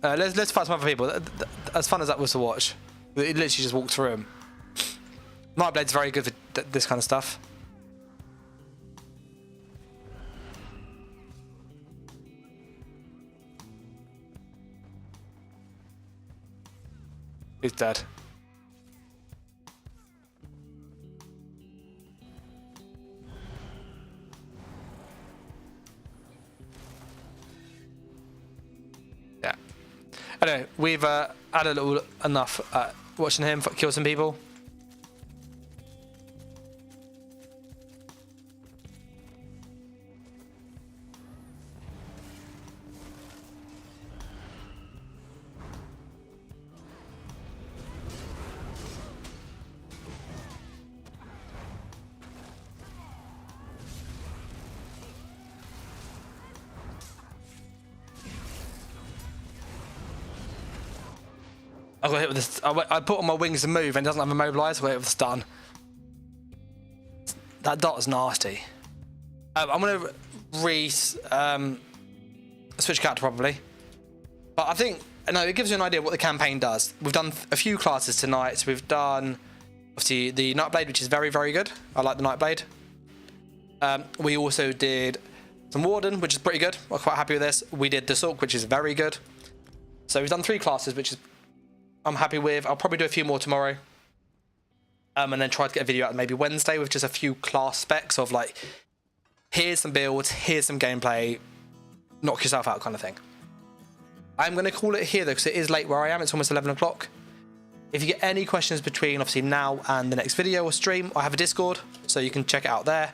Let's fight some other people. As fun as that was to watch, it literally just walked through him. Nightblade's very good for this kind of stuff. He's dead. Yeah. Anyway, we've had a little enough watching him kill some people. I got hit with this. I put on my wings to move and it doesn't have immobilize. I got hit with the stun. That dot is nasty. I'm gonna switch character probably, but I think it gives you an idea of what the campaign does. We've done a few classes tonight. So we've done obviously the Nightblade, which is very, very good. I like the Nightblade. We also did some Warden, which is pretty good. I'm quite happy with this. We did the Sork, which is very good. So we've done 3 classes, which is I'm happy with. I'll probably do a few more tomorrow. And then try to get a video out maybe Wednesday with just a few class specs of like, here's some builds, here's some gameplay, knock yourself out kind of thing. I'm going to call it here though, because it is late where I am. It's almost 11 o'clock. If you get any questions between obviously now and the next video or stream, I have a Discord, so you can check it out there.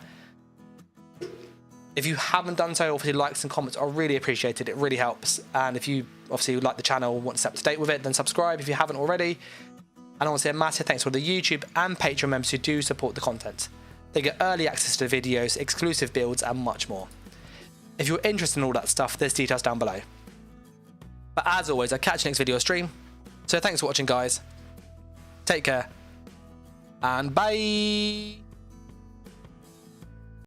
If you haven't done so, obviously likes and comments are really appreciated. It really helps. And if you obviously like the channel, want to stay up to date with it, then subscribe if you haven't already. And I want to say a massive thanks to all the YouTube and Patreon members who do support the content. They get early access to the videos, exclusive builds, and much more. If you're interested in all that stuff, there's details down below. But as always, I'll catch you next video or stream. So thanks for watching, guys. Take care. And bye.